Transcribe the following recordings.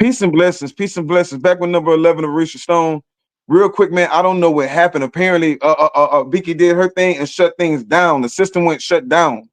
Peace and blessings. Peace and blessings. Back with number 11 of Orisha Stone. Real quick, man. I don't know what happened. Apparently, Vicky did her thing and shut things down. The system went shut down.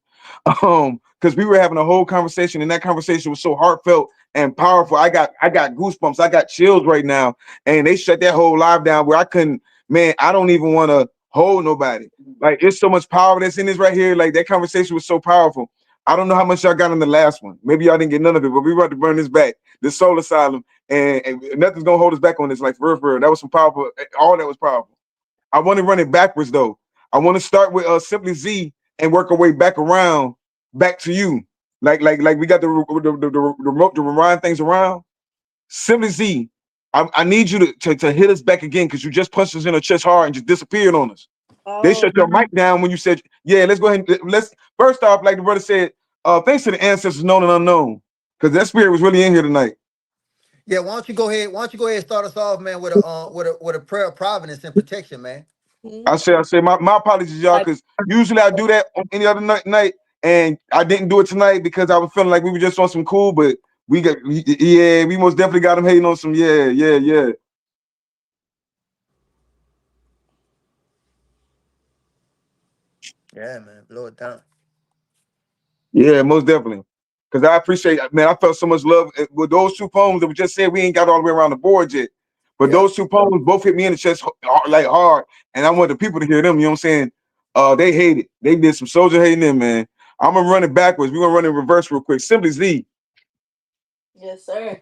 Because we were having a whole conversation, and that conversation was so heartfelt and powerful. I got goosebumps. I got chills right now. And they shut that whole live down where I couldn't, man, I don't even want to hold nobody. Like, it's so much power that's in this right here. Like, that conversation was so powerful. I don't know how much y'all got on the last one. Maybe y'all didn't get none of it, but we about to burn this back. This soul asylum, and nothing's gonna hold us back on this. Like, for real. That was some powerful. All that was powerful. I want to run it backwards though. I want to start with Simply Z and work our way back around, back to you. Like we got the remote to rewind things around. Simply Z, I need you to hit us back again because you just punched us in the chest hard and just disappeared on us. They Oh, shut your mic down when you said, yeah, let's go ahead and let's first off, like the brother said, thanks to the ancestors known and unknown. Because that spirit was really in here tonight. Yeah, why don't you go ahead? Why don't you go ahead and start us off, man, with a prayer of providence and protection, man. mhm. I say my apologies, y'all, Like, because usually I do that on any other night, and I didn't do it tonight because I was feeling like we were just on some cool, but we most definitely got them hating on some, yeah. Yeah, man, blow it down. Yeah, most definitely. Because I appreciate, man, I felt so much love with those two poems that we just said we ain't got all the way around the board yet. But Yeah, those two poems both hit me in the chest like hard. And I want the people to hear them, you know what I'm saying? They hate it. They did some soldier hating them, man. I'm gonna run it backwards. We're gonna run it in reverse real quick. Simply Z, yes, sir.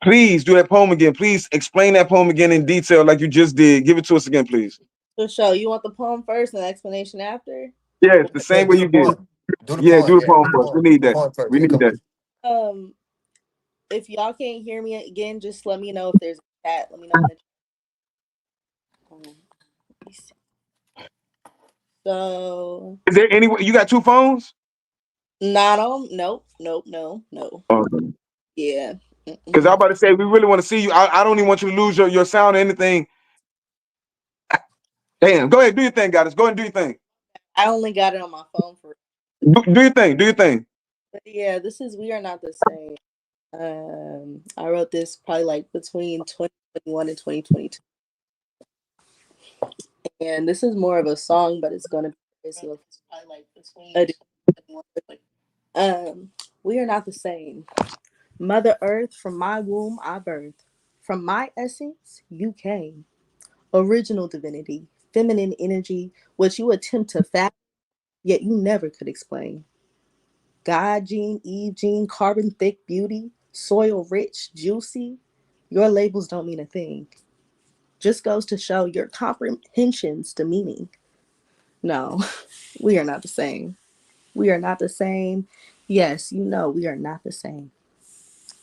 please do that poem again. Please explain that poem again in detail like you just did. Give it to us again, please. For sure. You want the poem first and the explanation after? Yes, the yeah. same way Do the you did. point. Do the Yeah, point. do the Yeah, poem do the first. We point. need The that. point first. We Yeah, need come that. on. Um, if y'all can't hear me again, just let me know if there's a chat. Let me know in the chat. Let me see. So Is there any way you got two phones? not on. Nope. Nope. No. No. Yeah. Because I'm Mm-mm. about to say we really want to see you. I don't even want you to lose your sound or anything. Damn, go ahead, do your thing, guys. Go ahead and do your thing. I only got it on my phone for. Do your thing. Do your thing. But yeah, this is We Are Not the Same. I wrote this probably like between 2021 and 2022, and this is more of a song, but it's gonna be a um. We are not the same. Mother Earth, from my womb I birth. From my essence you came. Original divinity, feminine energy, what you attempt to fathom, yet you never could explain. God gene, Eve gene, carbon thick beauty, soil rich, juicy. Your labels don't mean a thing. Just goes to show your comprehensions to meaning. No, we are not the same. We are not the same. Yes, you know we are not the same.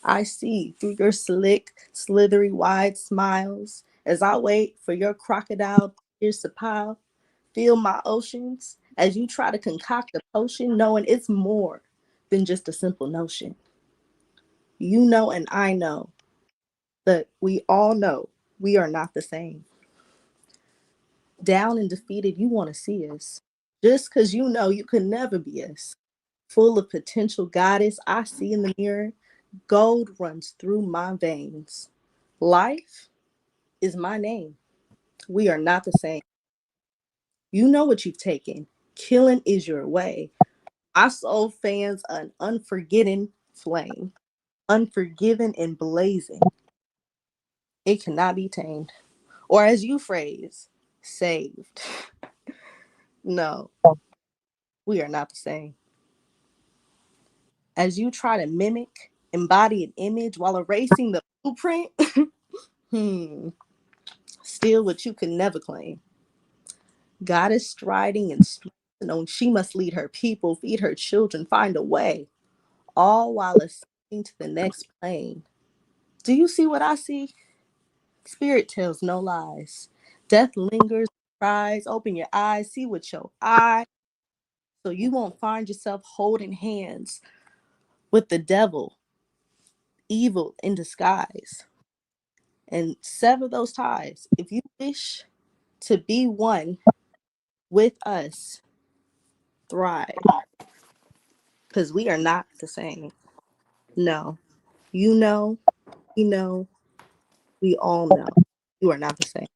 I see through your slick, slithery, wide smiles as I wait for your crocodile tears to pile. Feel my oceans as you try to concoct a potion, knowing it's more than just a simple notion. You know, and I know that we all know we are not the same. Down and defeated, you want to see us. Just because you know you could never be us. Full of potential goddess, I see in the mirror, gold runs through my veins. Life is my name. We are not the same. You know what you've taken. Killing is your way. My soul fans an unforgetting flame, unforgiven and blazing. It cannot be tamed. Or as you phrase, saved. No, we are not the same. As you try to mimic, embody an image while erasing the blueprint, hmm, still what you could never claim. God is striding and on she must lead her people, feed her children, find a way, all while ascending to the next plane. Do you see what I see? Spirit tells no lies. Death lingers, cries, open your eyes, see with your eye, so you won't find yourself holding hands with the devil, evil in disguise, and sever those ties. If you wish to be one with us, thrive, because we are not the same. No, you know, We know, we all know, you are not the same.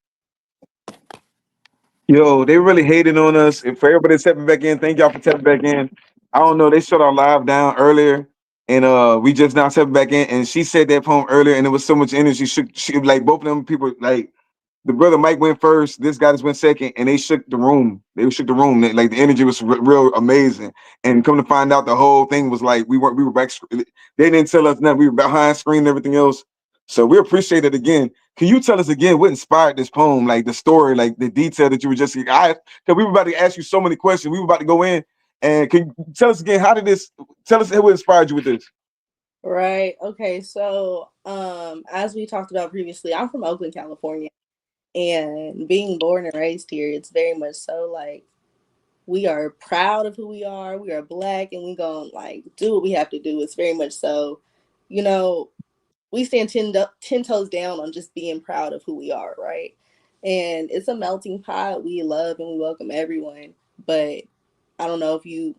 Yo, they really hating on us. And for everybody stepping back in, thank y'all for stepping back in. I don't know, they shut our live down earlier, and we just now stepping back in. And she said that poem earlier, and it was so much energy. She like both of them people like the brother Mike went first. This guy just went second, and they shook the room. They shook the room. Like the energy was real amazing. And come to find out, the whole thing was like we weren't. We were back. They didn't tell us nothing. We were behind screen and everything else. So we appreciate it again. Can you tell us again what inspired this poem? Like the story, like the detail that you were just. Because we were about to ask you so many questions. We were about to go in, and can you tell us again how did this? Tell us what inspired you with this. Right. Okay. So, as we talked about previously, I'm from Oakland, California, and being born and raised here, it's very much so like we are proud of who we are. We are black, and we gonna like do what we have to do. It's very much so, you know, we stand 10 toes down on just being proud of who we are, right? And it's a melting pot. We love and we welcome everyone. But I don't know if you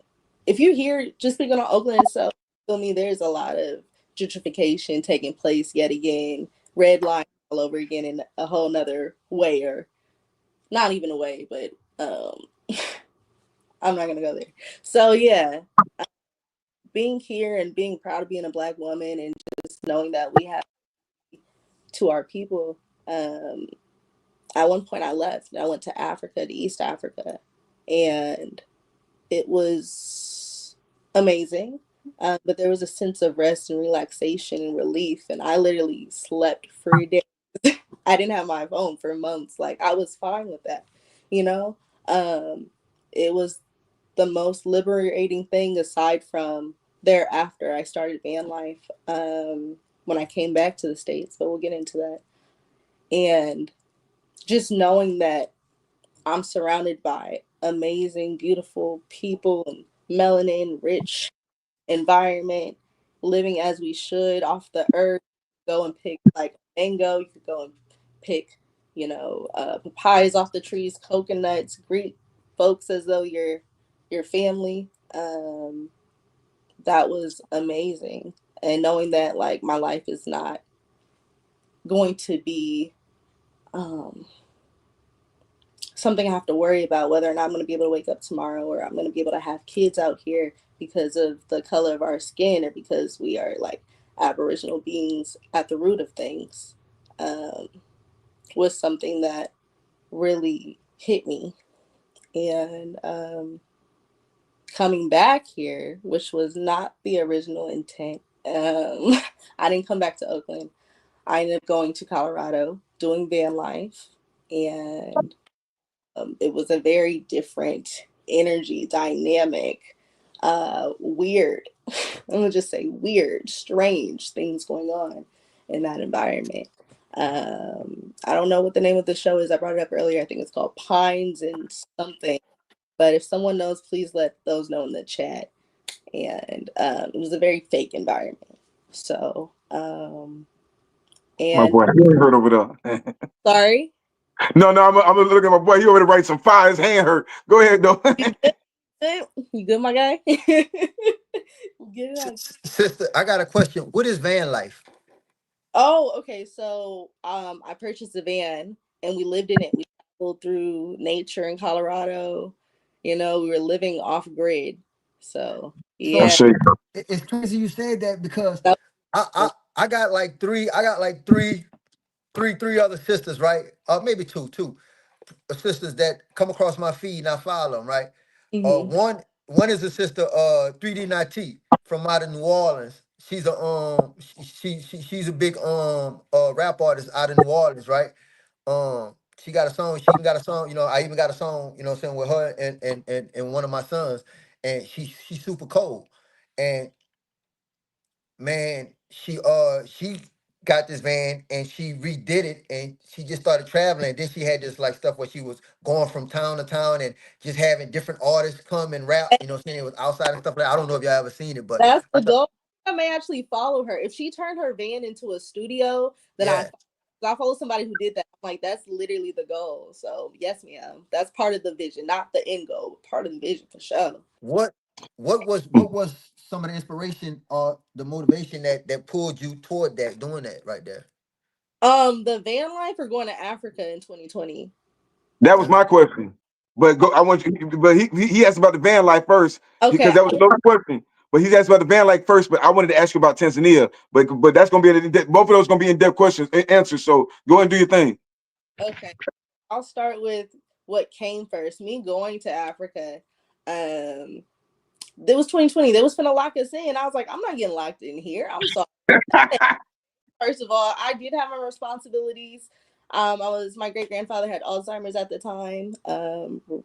hear just speaking on Oakland itself, feel me, there's a lot of gentrification taking place yet again, red line all over again in a whole nother way, or not even a way, but I'm not gonna go there. So yeah, being here and being proud of being a black woman and just knowing that we have to our people. Um, at one point, I left. I went to Africa, to East Africa, and it was amazing. But there was a sense of rest and relaxation and relief, and I literally slept for days. I didn't have my phone for months. Like I was fine with that, you know. Um, it was the most liberating thing aside from thereafter. I started van life when I came back to the States, but we'll get into that. And just knowing that I'm surrounded by amazing, beautiful people and melanin rich environment, living as we should off the earth. Go and pick like mango. You could go and pick, papayas off the trees, coconuts. Greet folks as though you're your family. That was amazing, and knowing that like my life is not going to be um, something I have to worry about whether or not I'm going to be able to wake up tomorrow or I'm going to be able to have kids out here because of the color of our skin or because we are like Aboriginal beings at the root of things, um, was something that really hit me. And coming back here, which was not the original intent, I didn't come back to Oakland. I ended up going to Colorado, doing van life, and it was a very different energy dynamic, weird. I'm gonna just say weird, strange things going on in that environment. I don't know what the name of the show is. I brought it up earlier. I think it's called Pines and something. But if someone knows, please let those know in the chat. And it was a very fake environment. So, My and boy, he ain't hurt over there. sorry. No, I'm gonna look at my boy. He over to write some fire. His hand hurt. Go ahead, though. You good? You good, my guy? Get it on. Sister, I got a question. What is van life? Oh, okay. So, I purchased a van and we lived in it. We traveled through nature in Colorado. We were living off grid. So, I So yeah. shake. it's crazy you said that because That I I, was, I got like three other sisters, right? Maybe two sisters that come across my feed and I follow them, right? mhm. One is a sister, 3D Nati from out of New Orleans. She's a big rap artist out of New Orleans, right? She got a song. She even got a song. I even got a song. I'm saying with her and one of my sons, and she's super cold. And man, she got this van and she redid it and she just started traveling. Then she had this like stuff where she was going from town to town and just having different artists come and rap. Saying it was outside and stuff like that. I don't know if y'all ever seen it, but That's I the thought, goal. I may actually follow her. If she turned her van into a studio, then yeah. I follow somebody who did that. I'm like, that's literally the goal. So yes, ma'am. That's part of the vision, not the end goal, but part of the vision for sure. What? What was some of the inspiration or the motivation that pulled you toward that, doing that right there? The van life or going to Africa in 2020? That was That's my question. But go, I want you. But he asked about the van life first Okay. because that was the question. But he asked about the van life first. But I wanted to ask you about Tanzania. But that's gonna be both of those gonna be in depth questions answers. So go ahead and do your thing. Okay. I'll start with what came first. Me going to Africa. Um, it was 2020. They was finna lock us in. I was like, I'm not getting locked in here. I'm sorry. First of all, I did have my responsibilities. I was my great grandfather had Alzheimer's at the time.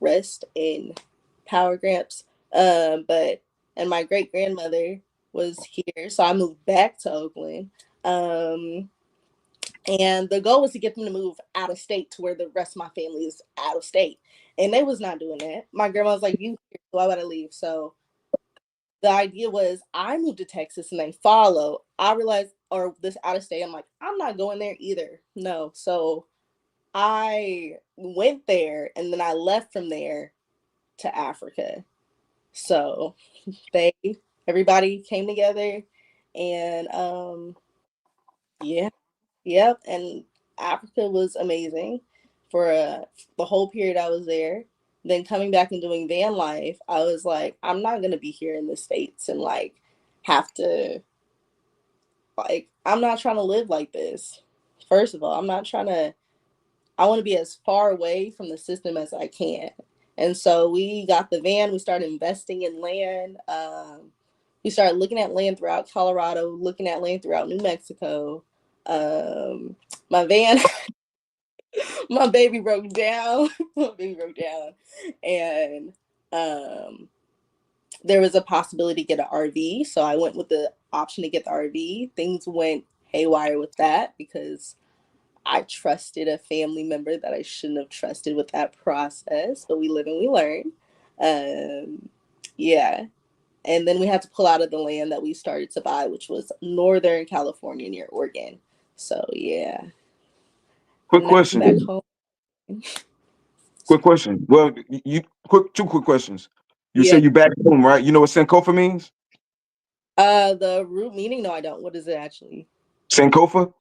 Rest in power, Gramps. But and my great grandmother was here, so I moved back to Oakland. Um, and the goal was to get them to move out of state to where the rest of my family is out of state, and they was not doing that. My grandma was like, "You, why would I leave?" So the idea was I moved to Texas and they follow. I realized, or this out of state, I'm like, I'm not going there either. No. So I went there and then I left from there to Africa. So they, everybody came together and yeah, yep. And Africa was amazing for the whole period I was there. Then coming back and doing van life, I was like, I'm not gonna be here in the States and like have to like I'm not trying to live like this. First of all, I'm not trying to I want to be as far away from the system as I can. And so we got the van, we started investing in land. We started looking at land throughout Colorado, looking at land throughout New Mexico. My van, my baby broke down. My baby broke down. And um, there was a possibility to get an RV. So I went with the option to get the RV. Things went haywire with that because I trusted a family member that I shouldn't have trusted with that process. But we live and we learn. Yeah. And then we had to pull out of the land that we started to buy, which was Northern California near Oregon. So yeah. Quick Now I'm back question. home. Quick question. Well, you quick two quick questions. You say Yeah. you back home, right? You know what Sankofa means? The root meaning? No, I don't. What is it actually? Sankofa.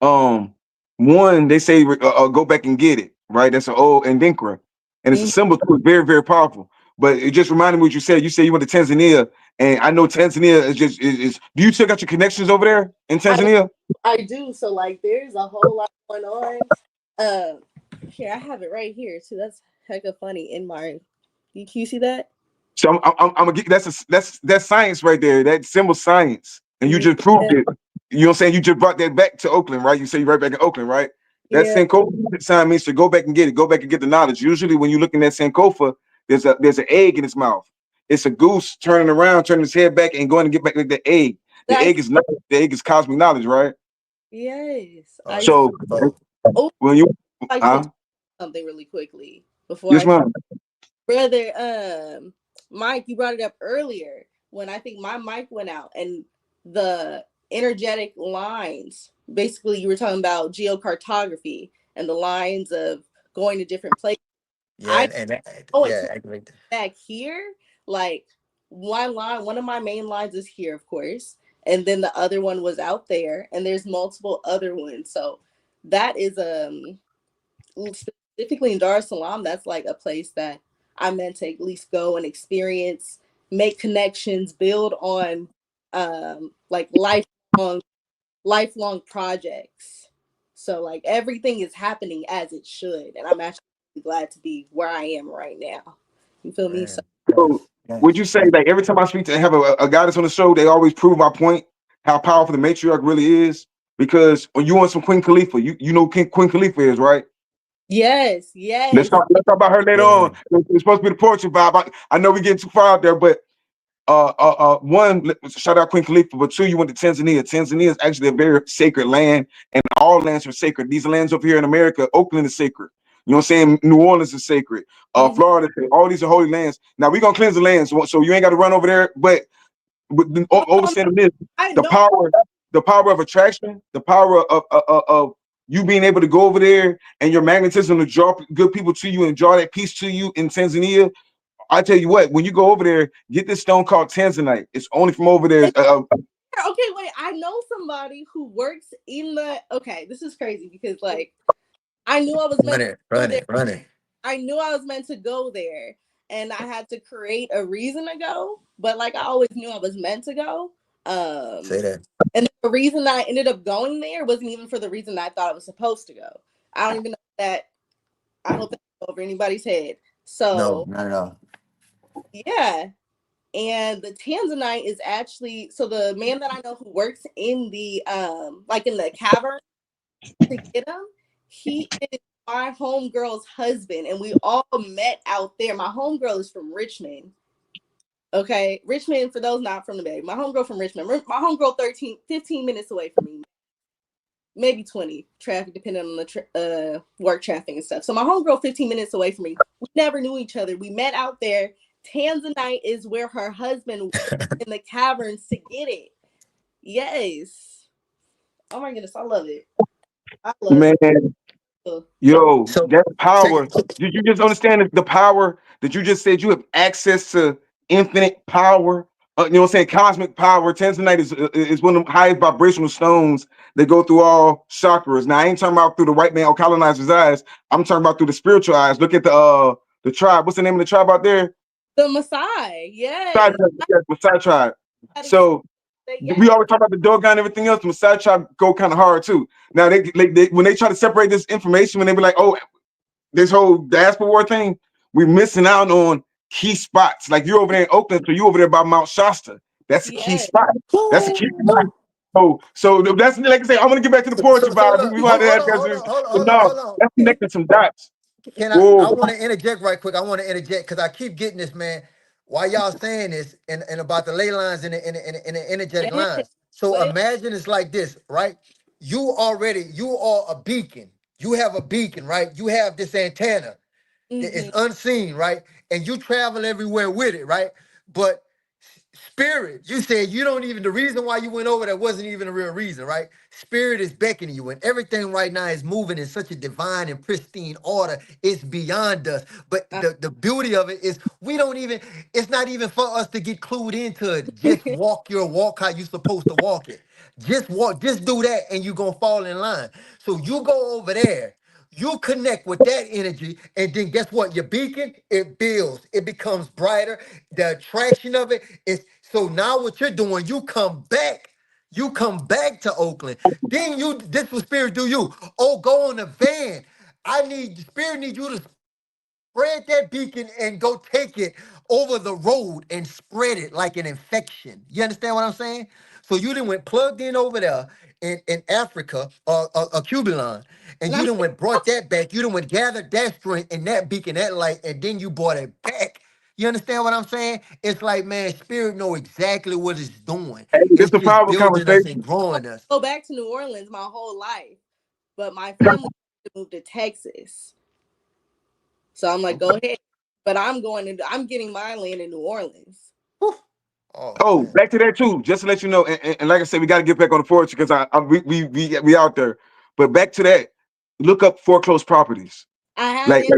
Um, One they say go back and get it, right? That's an old Ndinkra, and it's a Mhm. symbol too. It's very very powerful. But it just reminded me what you said. You said you went to Tanzania, and I know Tanzania is just is. Do you still got your connections over there in I Tanzania? I do. So like there's a whole lot going on. Um Here, I have it right here too. That's hecka funny in my can you see that? So I'm gonna get that's science right there. That symbol science, and you just proved Yeah. it. You know what I'm saying? You just brought that back to Oakland, right? You say you're right back in Oakland, right? That Yeah. Sankofa sign means to go back and get it. Go back and get the knowledge. Usually, when you're looking at Sankofa, there's an egg in its mouth. It's a goose turning around, turning his head back, and going to get back with the egg. The I egg is knowledge. The egg is cosmic knowledge, right? yes. oh, I that's So dope. oh when you I like to uh talk something really quickly before yes, I ma'am. brother Mike, you brought it up earlier when I think my mic went out and the energetic lines. Basically, you were talking about geocartography and the lines of going to different places. Yeah, I know yeah, until activate. back here, like one of my main lines is here, of course, and then the other one was out there, and there's multiple other ones. So that is specifically in Dar es Salaam, that's like a place that I meant to at least go and experience, make connections, build on like lifelong projects. So like everything is happening as it should, and I'm actually glad to be where I am right now. You feel me? So Man, yes, So would yes. you say like every time I speak to have a guy that's on the show, they always prove my point, how powerful the matriarch really is? Because when you want some Queen Khalifa, you know who Queen Khalifa is, right? yes, yes, Let's talk about her later Yeah, on. It's supposed to be the poetry vibe. I know we getting too far out there, but one, shout out Queen Khalifa, but two, you went to Tanzania. Tanzania is actually a very sacred land, and all lands are sacred. These lands over here in America, Oakland is sacred. You know what I'm saying? New Orleans is sacred. mhm. Florida, all these are holy lands. Now we're gonna cleanse the lands, so you ain't got to run over there. But No, no, no, overstanding this, I the know. power, the power of attraction, the power of you being able to go over there and your magnetism to draw good people to you and draw that peace to you in Tanzania. I tell you what, when you go over there, get this stone called Tanzanite. It's only from over there. Okay, wait. I know somebody who works in the. Okay, this is crazy because like I knew I was meant Run to it, go run there. it, run it. I knew I was meant to go there, and I had to create a reason to go. But like I always knew I was meant to go. Say that. And the reason that I ended up going there wasn't even for the reason that I thought I was supposed to go. I don't even know that. I hope that's over anybody's head. No, So not at all. yeah. And the Tanzanite is actually so the man that I know who works in the like in the cavern to get him, he is my homegirl's husband, and we all met out there. My homegirl is from Richmond. Okay, Richmond, for those not from the Bay, my homegirl from Richmond. My homegirl 15 minutes away from me, maybe 20 traffic depending on the work traffic and stuff. So my homegirl 15 minutes away from me. We never knew each other. We met out there. Tanzanite is where her husband in the caverns to get it. Yes. Oh my goodness, I love it. I love Man, it. yo, So that check power. it. Did you just understand the power that you just said? You have access to infinite power. You know what I'm saying? Cosmic power. Tanzanite is one of the highest vibrational stones that go through all chakras. Now, I ain't talking about through the white man or colonizer's eyes. I'm talking about through the spiritual eyes. Look at the tribe. What's the name of the tribe out there? The Maasai. Maasai Yes. tribe. Yes, Maasai tribe. Gotta get So that. we Yes. always talk about the Dogon and everything else. The Maasai tribe go kind of hard too. Now they when they try to separate this information, when they be like, oh, this whole diaspora war thing, we're missing out on key spots. Like you're over there in Oakland, so you over there by Mount Shasta. That's a key Yes. spot. That's a key spot. So that's like I say. I want to get back to the So poetry so vibe. look, We want to hold add on, hold that, on, hold on, but hold on, no, hold on. that's connecting some dots. Can I Whoa, want to interject right quick. I want to interject because I keep getting this, man. Why y'all saying this and about the ley lines and the energetic Yes. lines. So What? imagine it's like this, right? You are a beacon. You have a beacon, right? You have this antenna. It's Mm-hmm. unseen, right? And you travel everywhere with it, right? But spirit, you said you don't even, the reason why you went over there wasn't even a real reason, right? Spirit is beckoning you, and everything right now is moving in such a divine and pristine order. It's beyond us. But the beauty of it is we don't even, it's not even for us to get clued into it. Just walk your walk how you supposed to walk it. Just walk, just do that, and you're gonna fall in line. So you go over there. You connect with that energy, and then guess what? Your beacon, it builds, it becomes brighter. The attraction of it is so now what you're doing, you come back. You come back to Oakland. Then you this what spirit do you. Oh, go on a van. I need spirit need you to spread that beacon and go take it over the road and spread it like an infection. You understand what I'm saying? So you done went plugged in over there in Africa, Cubalon, and And you I'm done went brought that back. You done went gathered that strength and that beacon, that light, and then you brought it back. You understand what I'm saying? It's like, man, spirit know exactly what it's doing. hey, It's it's a just powerful building us and conversation. growing us. go back to New Orleans my whole life, but my family moved to Texas. So I'm like, go ahead. But I'm getting my land in New Orleans. Whew. Oh Oh, man. back to that too. Just to let you know, and like I said, we got to get back on the poetry because we out there. But back to that, look up foreclosed properties. I have Like, in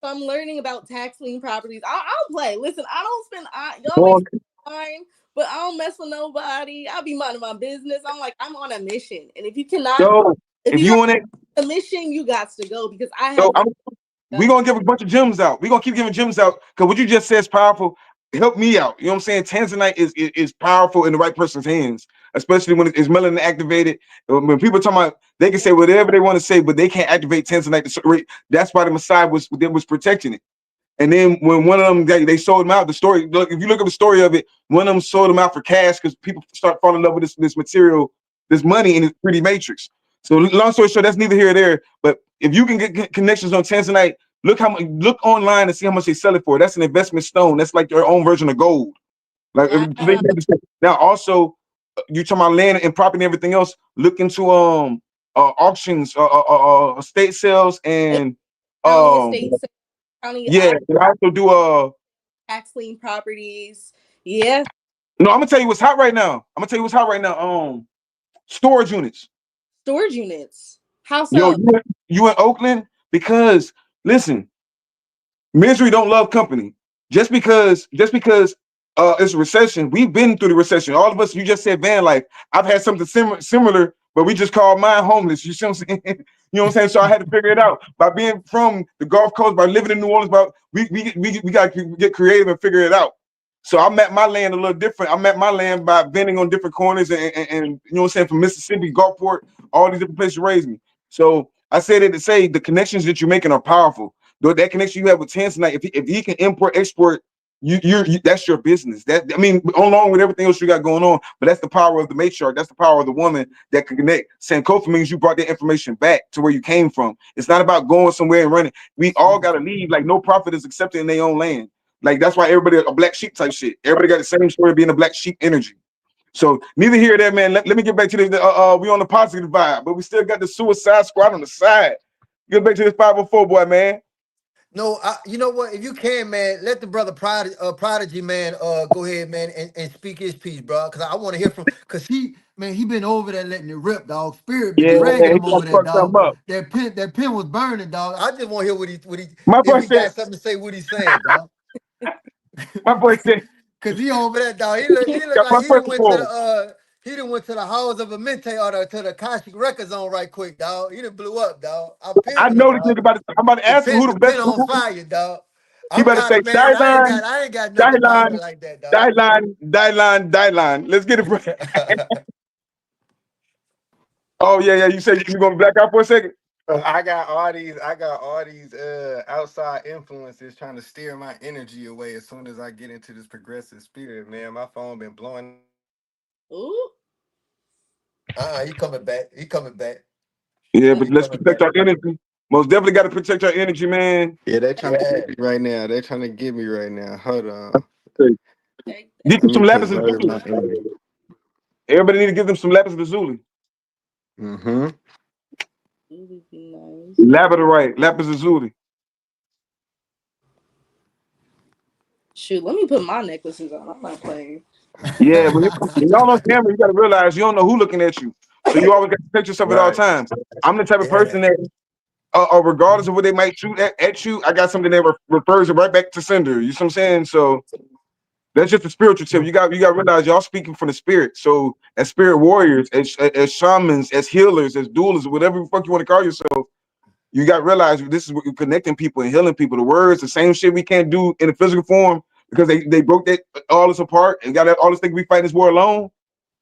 so I'm learning about tax lien properties. I'll play. Listen, I don't spend y'all may on, spend time, but I don't mess with nobody. I'll be minding my business. I'm like, I'm on a mission. And yo, if if you you not want it, on a mission, you got to go because I yo, have no we done. gonna give a bunch of gems out. We gonna keep giving gems out because what you just said is powerful. Help me out. You know what I'm saying? Tanzanite is powerful in the right person's hands, especially when it's melanin activated. When people talk about, they can say whatever they want to say, but they can't activate Tanzanite. That's why the Messiah was protecting it. And then when one of them they sold him out, the story. Look, if you look at the story of it, one of them sold him out for cash because people start falling in love with this material, this money in this 3D matrix. So long story short, that's neither here or there. But if you can get connections on Tanzanite, look online and see how much they sell it for. That's an investment stone. That's like their own version of gold. Like Wow. now, also you talking about land and property and everything else. Look into auctions, estate sales, and County um estates, county yeah, and I also do tax lien properties. Yeah. no, I'm gonna tell you what's hot right now. I'm gonna tell you what's hot right now. Storage units. Storage units. How Yo, so? you in Oakland because listen, misery don't love company. just because it's a recession, we've been through the recession. All of us, you just said van life. I've had something similar, but we just called mine homeless. You see what I'm saying? You know what I'm saying? So I had to figure it out by being from the Gulf Coast, by living in New Orleans. But we got to get creative and figure it out. So I met my land a little different. I met my land by vending on different corners and you know what I'm saying, from Mississippi, Gulfport, all these different places raised me. So I said it to say the connections that you're making are powerful. Though that connection you have with Tanzanite, if he can import export, that's your business. That, I mean, along with everything else you got going on, but that's the power of the matriarch. That's the power of the woman that can connect. Sankofa means you brought that information back to where you came from. It's not about going somewhere and running. We all got to leave. Like no prophet is accepted in their own land. Like that's why everybody a black sheep type shit. Everybody got the same story of being a black sheep energy. So neither here or there, man. Let me get back to this. We on the positive vibe, but we still got the suicide squad on the side. Get back to this 504 boy, man. No, you know what? If you can, man, let the brother Prodigy, man, go ahead, man, and speak his piece, bro. Because I want to hear from, because man, he been over there letting it rip, dog. Spirit been Yeah, dragging man, he him gonna over there, fuck dog. something up. That pen was burning, dog. I just want to hear what he, My if boy he said, got something to say, what he's saying, dog. my boy said, Cause he over there, dog. He look got like one question for him. he done went to the house of a Mente or to the Akashic Records on right quick, dog. He done blew up, dog. I'm I pimping him, know this dog. nigga I'm about to ask him who The the best pen on who, fire, dog. he I'm better kind say of man. Dylan, I ain't got nothing Dylan, popping like that, dog. Let's get it, bro. Oh yeah, yeah. You say you gonna black out for a second? I got all these outside influences trying to steer my energy away as soon as I get into this progressive spirit, man. My phone been blowing up on me all day. Ooh, He coming back. He coming back. Yeah, yeah. but He let's coming protect back. our energy. Most definitely got to protect our energy, man. Yeah, they trying to Yeah. get me right now. They trying to get me right now. Hold on. Take Get that. you Let me some lapis preserve lazuli. my energy. Everybody need to give them some lapis lazuli. Mm-hmm. It would be nice. Labradorite, lapis lazuli. Shoot, let me put my necklaces on. I'm not playing. Yeah, when y'all on camera, you got to realize you don't know who looking at you. So you always got to protect yourself at all Right. times. I'm the type of Yeah. person that, regardless of what they might shoot at you, I got something that refers it right back to sender. You see what I'm saying? So that's just a spiritual tip. You got to realize y'all speaking from the spirit. So as spirit warriors, as shamans, as healers, as duelists, whatever the fuck you want to call yourself, you got to realize this is what you're connecting people and healing people. The words, the same shit we can't do in a physical form because they broke that all this apart and got all this thing we fight this war alone.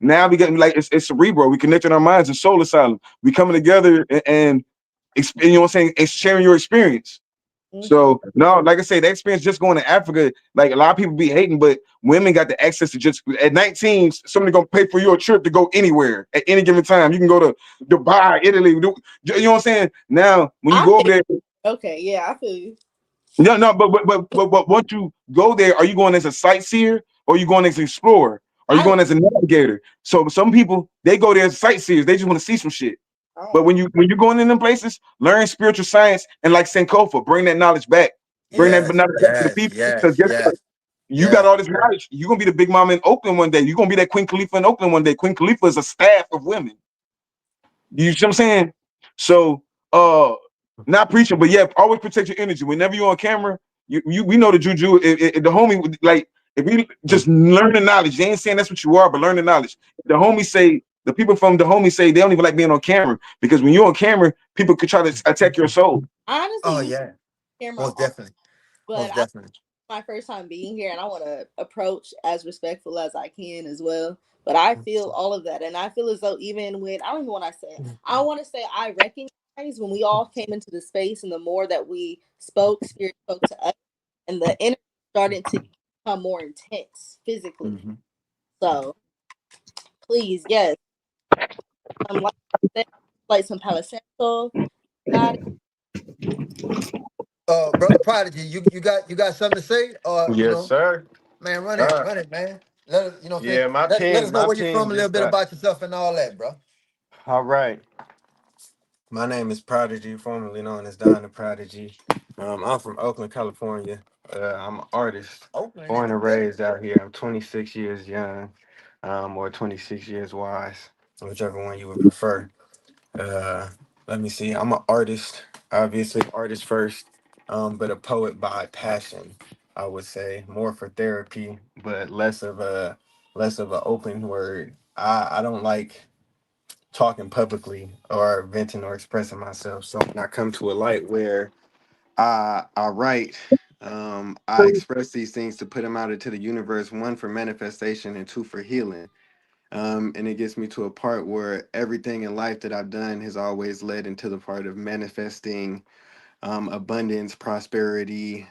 Now we getting like it's cerebral. We connecting our minds in soul asylum. We coming together and you know what I'm saying, and sharing your experience. Mm-hmm. So no, like I say, that experience just going to Africa, like a lot of people be hating, but women got the access to just at 19, somebody gonna pay for your trip to go anywhere at any given time. You can go to Dubai, Italy, you know what I'm saying? Now, when you I go over think. there, Okay, yeah, I feel you. no, but once you go there, are you going as a sightseer or are you going as an explorer? Are you I. going as a navigator? So some people they go there as sightseers, they just want to see some shit. But Oh, when you're going in them places, learn spiritual science and like Sankofa, bring that knowledge back. Bring that Yes. knowledge back to the Yes. people. Yes. Because guess what? Yes. You got Yeah. all this knowledge. You're gonna be the big mama in Oakland one day. You're gonna be that Queen Khalifa in Oakland one day. Queen Khalifa is a staff of women. You see what I'm saying? So not preaching, but yeah, always protect your energy. Whenever you're on camera, we know the juju. The homie, like if we just learn the knowledge, they ain't saying that's what you are, but learn the knowledge. The homie say the people from the homie say they don't even like being on camera because when you're on camera, people could try to attack your soul. honestly, Oh you yeah. camera Most on, definitely. but Most I definitely. my first time being here and I want to approach as respectful as I can as well. But I feel all of that. And I feel as though even when I don't even want to say I want to say I recognize when we all came into the space and the more that we spoke, spirit spoke to us and the energy started to become more intense physically. Mhm. So please, yes, like like some Palo Santo, got it. Brother Prodigy, you got something to say? Or Yes, sir. man, Uh, run it, man. Let us, what I'm saying. yeah, my Let pen, us know my where you're pen from, a little just bit stopped. about yourself and all that, bro. All right. My name is Prodigy, formerly known as Don the Prodigy. I'm from Oakland, California. I'm an artist, Oakland in born the and building. raised out here. I'm 26 years young, or 26 years wise, whichever one you would prefer. Uh, Let me see. I'm an artist, obviously artist first, but a poet by passion. I would say more for therapy, but less of a open word. I don't like talking publicly or venting or expressing myself. So when I come to a light where I write, I express these things to put them out into the universe. One for manifestation and two for healing. And it gets me to a part where everything in life that I've done has always led into the part of manifesting abundance, prosperity,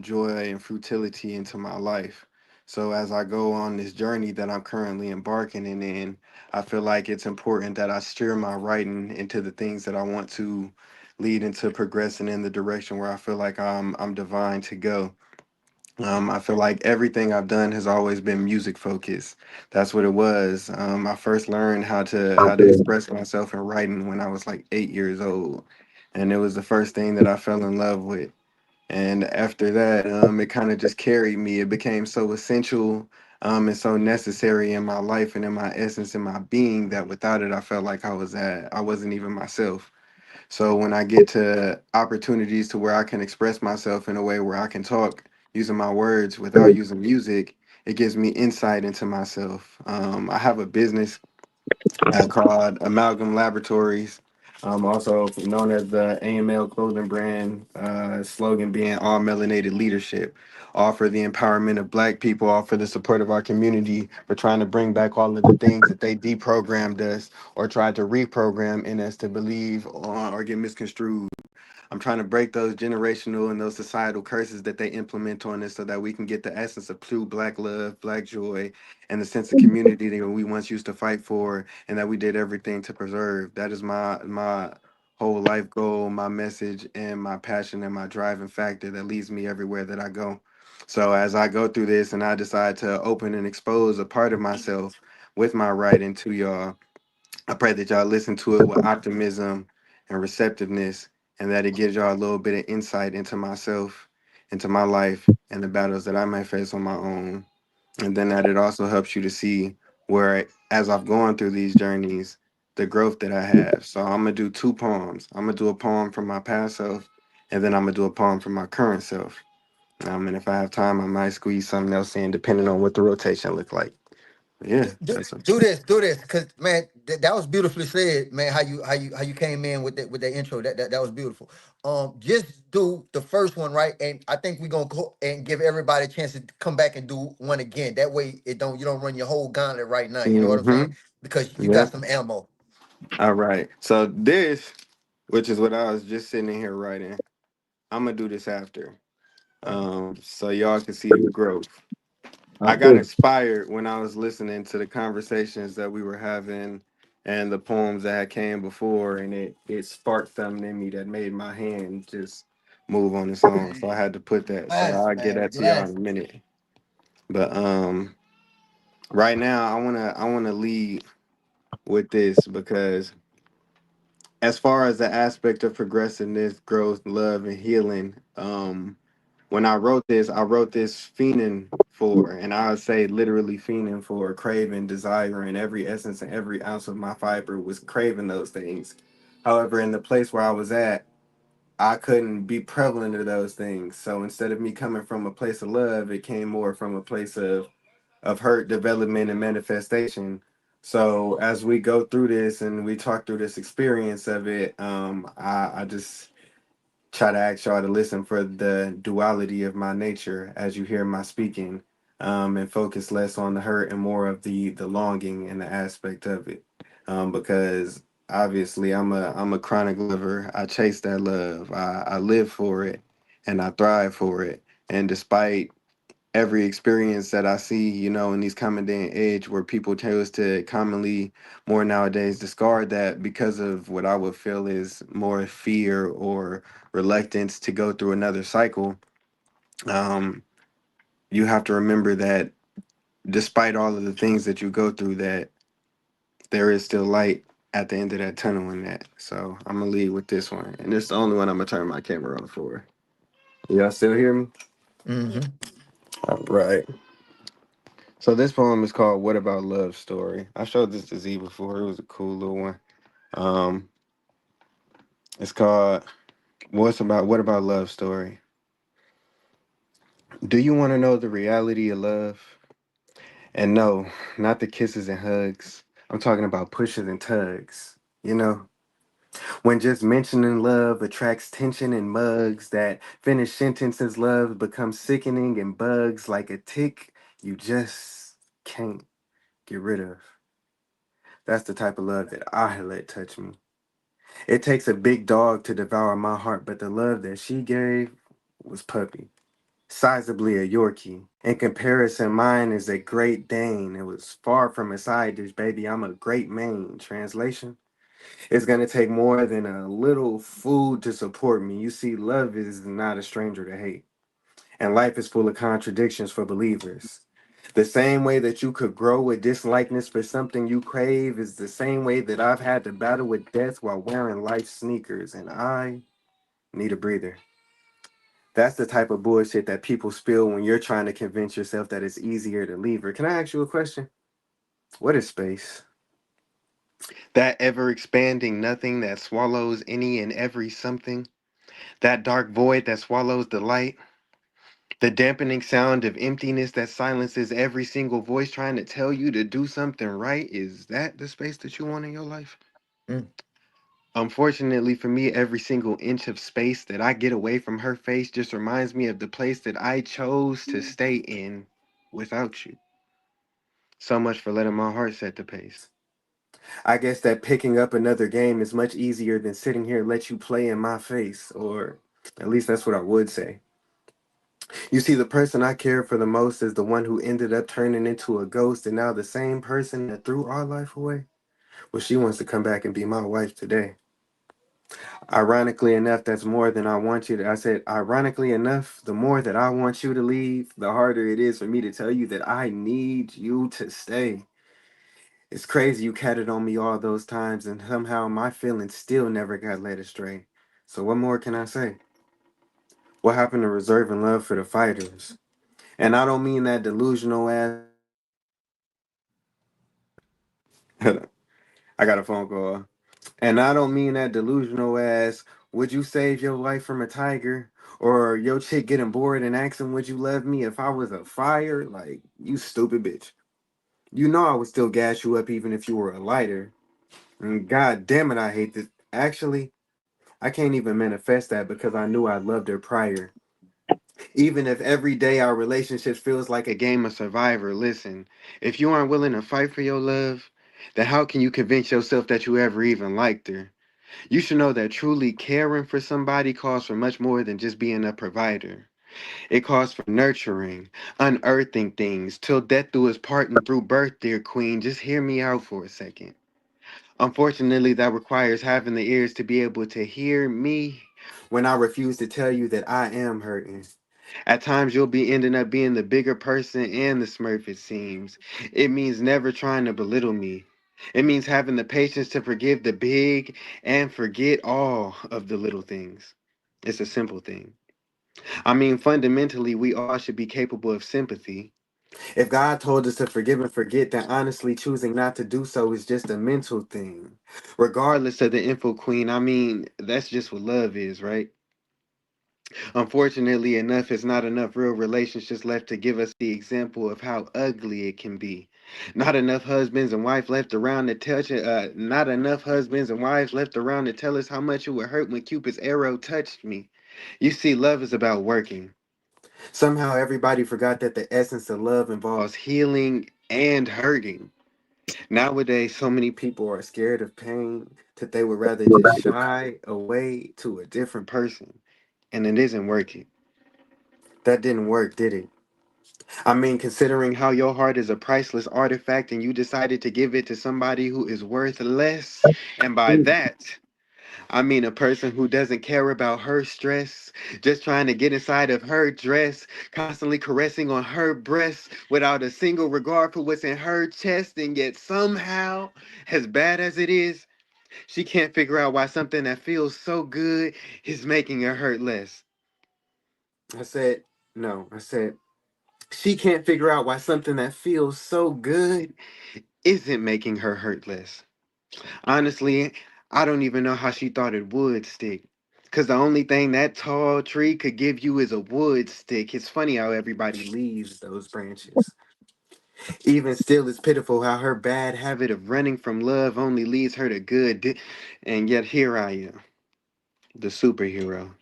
joy, and frutility into my life. So as I go on this journey that I'm currently embarking in, I feel like it's important that I steer my writing into the things that I want to lead into progressing in the direction where I feel like I'm divine to go. I feel like everything I've done has always been music focused. That's what it was. I first learned how to express myself in writing when I was like 8 years old, and it was the first thing that I fell in love with. And after that, it kind of just carried me. It became so essential, and so necessary in my life and in my essence and my being that without it, I felt like I wasn't even myself. So when I get to opportunities to where I can express myself in a way where I can talk using my words without using music, it gives me insight into myself. I have a business called Amalgam Laboratories, also known as the AML clothing brand, slogan being all melanated leadership. All for the empowerment of Black people, all for the support of our community. We're trying to bring back all of the things that they deprogrammed us or tried to reprogram in us to believe or get misconstrued. I'm trying to break those generational and those societal curses that they implement on us so that we can get the essence of true Black love, Black joy, and the sense of community that we once used to fight for and that we did everything to preserve. That is my whole life goal, my message, and my passion and my driving factor that leads me everywhere that I go. So as I go through this and I decide to open and expose a part of myself with my writing to y'all, I pray that y'all listen to it with optimism and receptiveness, and that it gives y'all a little bit of insight into myself, into my life, and the battles that I may face on my own. And then that it also helps you to see where, as I've gone through these journeys, the growth that I have. So I'm gonna do two poems. I'm gonna do a poem from my past self, and then I'm gonna do a poem from my current self. And if I have time, I might squeeze something else in, depending on what the rotation look like. Yeah, that's a, Do this, cause man, that was beautifully said, man. How you came in with that intro, that was beautiful. Just do the first one right, and I think we're gonna go and give everybody a chance to come back and do one again. That way, you don't run your whole gauntlet right now. You know what I'm saying? mm-hmm. Because you Yeah. got some ammo. All right. So this, which is what I was just sitting in here writing, I'm gonna do this after. So y'all can see the growth. I got Okay. inspired when I was listening to the conversations that we were having and the poems that had came before, and it sparked something in me that made my hand just move on its own. So I had to put that. So Bless, I'll get man, that to y'all bless. in a minute. But right now I wanna lead with this because as far as the aspect of progressiveness, growth, love, and healing, when I wrote this fiending for, and I would say literally fiending for, craving, desiring, every essence and every ounce of my fiber was craving those things. However, in the place where I was at, I couldn't be prevalent of those things. So instead of me coming from a place of love, it came more from a place of hurt, development, and manifestation. So as we go through this and we talk through this experience of it, I just try to ask y'all to listen for the duality of my nature as you hear my speaking, and focus less on the hurt and more of the longing and the aspect of it, because obviously I'm a chronic lover. I chase that love. I live for it, and I thrive for it. And despite every experience that I see, in these common day and age where people choose to commonly more nowadays discard that because of what I would feel is more fear or reluctance to go through another cycle. Um, you have to remember that despite all of the things that you go through, that there is still light at the end of that tunnel in that. So I'm gonna lead with this one. And it's the only one I'm gonna turn my camera on for. Y'all still hear me? Yeah. Mm-hmm. All right. So this poem is called "What About Love Story." I showed this to Z before. It was a cool little one. Um, it's called "What About Love Story." Do you want to know the reality of love? And no, not the kisses and hugs. I'm talking about pushes and tugs. You know, when just mentioning love attracts tension and mugs, that finished sentences love becomes sickening and bugs like a tick you just can't get rid of. That's the type of love that I let touch me. It takes a big dog to devour my heart, but the love that she gave was puppy. Sizably a Yorkie. In comparison, mine is a Great Dane. It was far from a side dish, baby. I'm a great Maine. Translation? It's gonna take more than a little food to support me. You see, love is not a stranger to hate. And life is full of contradictions for believers. The same way that you could grow a dislikeness for something you crave is the same way that I've had to battle with death while wearing life sneakers, and I need a breather. That's the type of bullshit that people spill when you're trying to convince yourself that it's easier to leave her. Can I ask you a question? What is space? That ever expanding nothing that swallows any and every something? That dark void that swallows the light? The dampening sound of emptiness that silences every single voice trying to tell you to do something right? Is that the space that you want in your life? Mm. Unfortunately for me, every single inch of space that I get away from her face just reminds me of the place that I chose to stay in without you. So much for letting my heart set the pace. I guess that picking up another game is much easier than sitting here and let you play in my face, or at least that's what I would say. You see, the person I cared for the most is the one who ended up turning into a ghost, and now the same person that threw our life away, well, she wants to come back and be my wife today. Ironically enough, that's more than I want you to. I said, ironically enough, the more that I want you to leave, the harder it is for me to tell you that I need you to stay. It's crazy you catted on me all those times, and somehow my feelings still never got led astray. So, what more can I say? What happened to reserving love for the fighters? And I don't mean that delusional ass. I got a phone call. And I don't mean that delusional ass, would you save your life from a tiger? Or your chick getting bored and asking, would you love me if I was a fire? Like, you stupid bitch. You know I would still gas you up even if you were a lighter. And god damn it, I hate this. Actually, I can't even manifest that because I knew I loved her prior. Even if every day our relationship feels like a game of survivor, listen, if you aren't willing to fight for your love, then how can you convince yourself that you ever even liked her? You should know that truly caring for somebody calls for much more than just being a provider. It calls for nurturing, unearthing things, till death do us part and through birth, dear queen. Just hear me out for a second. Unfortunately, that requires having the ears to be able to hear me when I refuse to tell you that I am hurting. At times, you'll be ending up being the bigger person and the smurf, it seems. It means never trying to belittle me. It means having the patience to forgive the big and forget all of the little things. It's a simple thing. I mean, fundamentally, we all should be capable of sympathy. If God told us to forgive and forget, then honestly choosing not to do so is just a mental thing. Regardless of the info queen, I mean, that's just what love is, right? Unfortunately enough, it's not enough real relationships left to give us the example of how ugly it can be. Not enough husbands and wives left around to not enough husbands and wives left around to tell us how much it would hurt when Cupid's arrow touched me. You see, love is about working. Somehow everybody forgot that the essence of love involves healing and hurting. Nowadays, so many people are scared of pain that they would rather just shy away to a different person. And it isn't working. That didn't work, did it? I mean, considering how your heart is a priceless artifact and you decided to give it to somebody who is worth less, and by that, I mean a person who doesn't care about her stress, just trying to get inside of her dress, constantly caressing on her breasts without a single regard for what's in her chest, and yet somehow, as bad as it is, she can't figure out why something that feels so good is making her hurt less. I said, no, I said, she can't figure out why something that feels so good isn't making her hurt less. Honestly, I don't even know how she thought it would stick. Cause the only thing that tall tree could give you is a wood stick. It's funny how everybody leaves those branches. Even still, it's pitiful how her bad habit of running from love only leads her to good. And yet here I am, the superhero,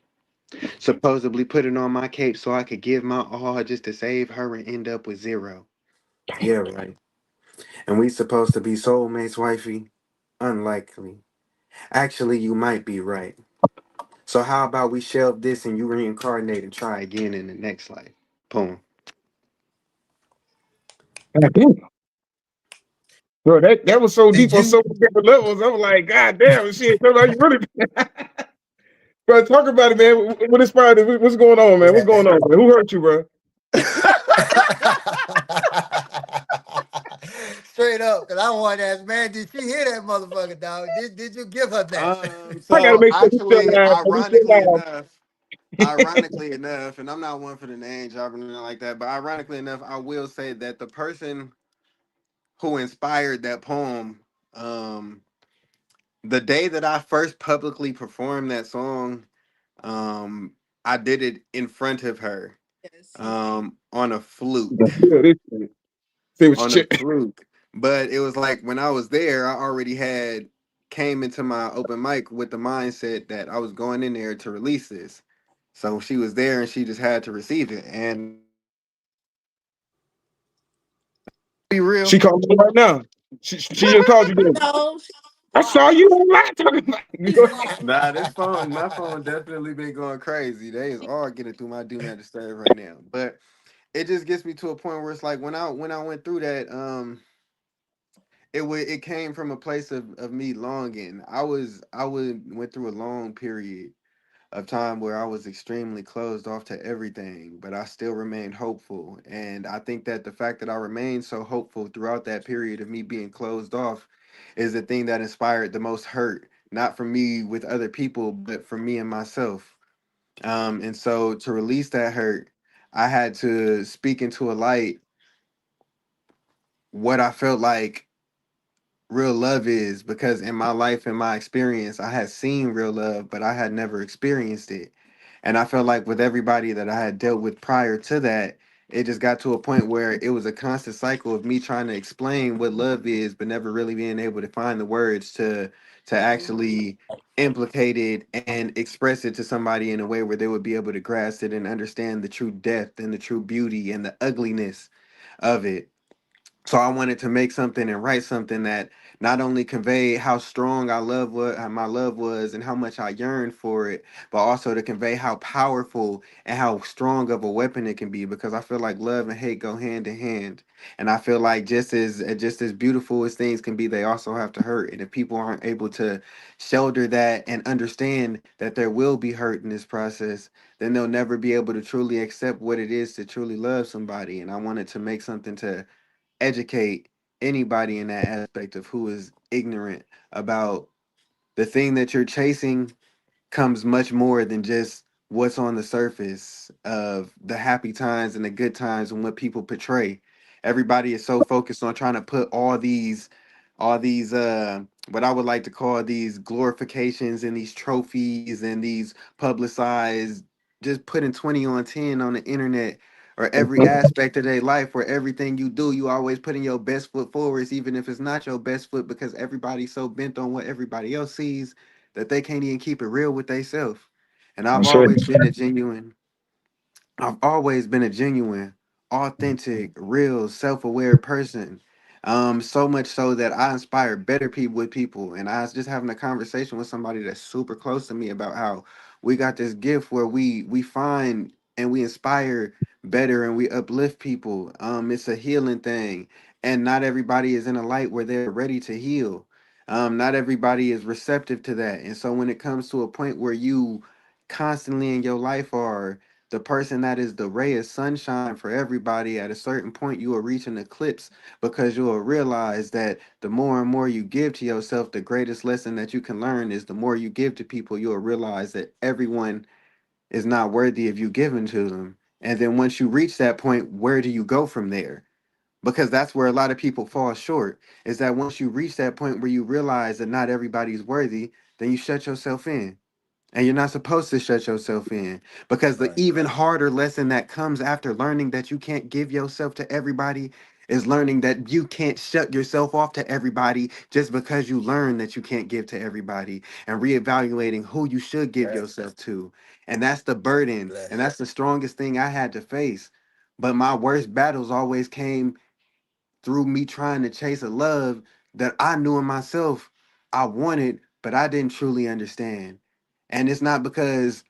supposedly putting on my cape so I could give my all just to save her and end up with zero. Yeah, right. And we supposed to be soulmates, wifey? Unlikely. Actually, you might be right. So how about we shelve this and you reincarnate and try again in the next life? Poem. God damn. Bro, that was so Did deep on you? so many different levels. I'm like, God damn, shit. So like, you really, bro, talk about it, man. What inspired it? What's going on, man? What's Yeah. going on, man? Who hurt you, bro? Straight up, because I wanted to ask, man, did she hear that motherfucker, dog? Did you give her that? I gotta So make sure he's still actually, alive. He's still ironically enough, and I'm not one for the name dropping or anything like that, but ironically enough, I will say that the person who inspired that poem, um, the day that I first publicly performed that song, um, I did it in front of her, Yes, you did. on a flute. alive. This shit. See what On you a fluke. But it was like when I was there, I already had came into my open mic with the mindset that I was going in there to release this. So she was there and she just had to receive it. And be real. She called you right now. She just called you. Didn't she? No, she's I saw blocked. you on live talking about She's you. blocked. Nah, my phone definitely been going crazy. They is all getting through my do not disturb right now. But it just gets me to a point where it's like when I went through that, it came from a place of me longing. I went through a long period of time where I was extremely closed off to everything, but I still remained hopeful. And I think that the fact that I remained so hopeful throughout that period of me being closed off is the thing that inspired the most hurt, not from me with other people, but from me and myself. And so to release that hurt, I had to speak into a light what I felt like real love is, because in my life and my experience I had seen real love but I had never experienced it. And I felt like with everybody that I had dealt with prior to that, it just got to a point where it was a constant cycle of me trying to explain what love is but never really being able to find the words to actually implicate it and express it to somebody in a way where they would be able to grasp it and understand the true depth and the true beauty and the ugliness of it. So I wanted to make something and write something that not only conveyed how strong I love what how my love was and how much I yearned for it, but also to convey how powerful and how strong of a weapon it can be. Because I feel like love and hate go hand in hand, and I feel like just as beautiful as things can be, they also have to hurt. And if people aren't able to shoulder that and understand that there will be hurt in this process, then they'll never be able to truly accept what it is to truly love somebody. And I wanted to make something to educate anybody in that aspect of who is ignorant about the thing that you're chasing comes much more than just what's on the surface of the happy times and the good times and what people portray. Everybody is so focused on trying to put all these what I would like to call these glorifications and these trophies and these publicized, just putting 20 on 10 on the internet or every aspect of their life, where everything you do, you always putting your best foot forwards, even if it's not your best foot, because everybody's so bent on what everybody else sees that they can't even keep it real with themselves. And I'm sure. I've always been a genuine, authentic, real, self-aware person. So much so that I inspire better people with people. And I was just having a conversation with somebody that's super close to me about how we got this gift where we find and we inspire better and we uplift people. It's a healing thing. And not everybody is in a light where they're ready to heal. Not everybody is receptive to that. And so when it comes to a point where you constantly in your life are the person that is the ray of sunshine for everybody, at a certain point you will reach an eclipse, because you will realize that the more and more you give to yourself, the greatest lesson that you can learn is the more you give to people, you will realize that everyone is not worthy of you giving to them. And then once you reach that point, where do you go from there? Because that's where a lot of people fall short, is that once you reach that point where you realize that not everybody's worthy, then you shut yourself in And you're not supposed to shut yourself in, because the Right. even harder lesson that comes after learning that you can't give yourself to everybody is learning that you can't shut yourself off to everybody just because you learn that you can't give to everybody, and reevaluating who you should give Bless. yourself to. And that's the burden, and Bless. that's the strongest thing I had to face. But my worst battles always came through me trying to chase a love that I knew in myself I wanted, but I didn't truly understand. And it's not because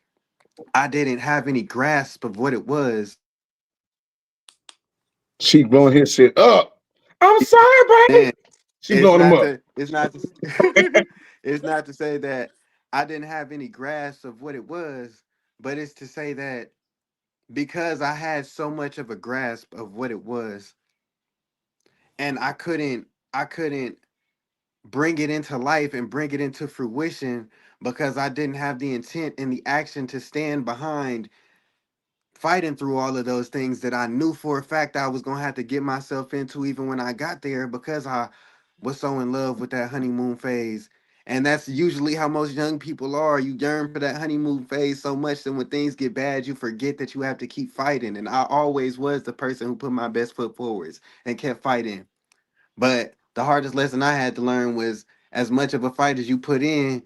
I didn't have any grasp of what it was. She blowing his shit up. I'm sorry, baby. And She blowing him up. it's not to it's not to say that I didn't have any grasp of what it was, but it's to say that because I had so much of a grasp of what it was, and I couldn't bring it into life and bring it into fruition because I didn't have the intent and the action to stand behind fighting through all of those things that I knew for a fact I was going to have to get myself into even when I got there, because I was so in love with that honeymoon phase. And that's usually how most young people are. You yearn for that honeymoon phase so much that when things get bad, you forget that you have to keep fighting. And I always was the person who put my best foot forwards and kept fighting. But the hardest lesson I had to learn was, as much of a fight as you put in,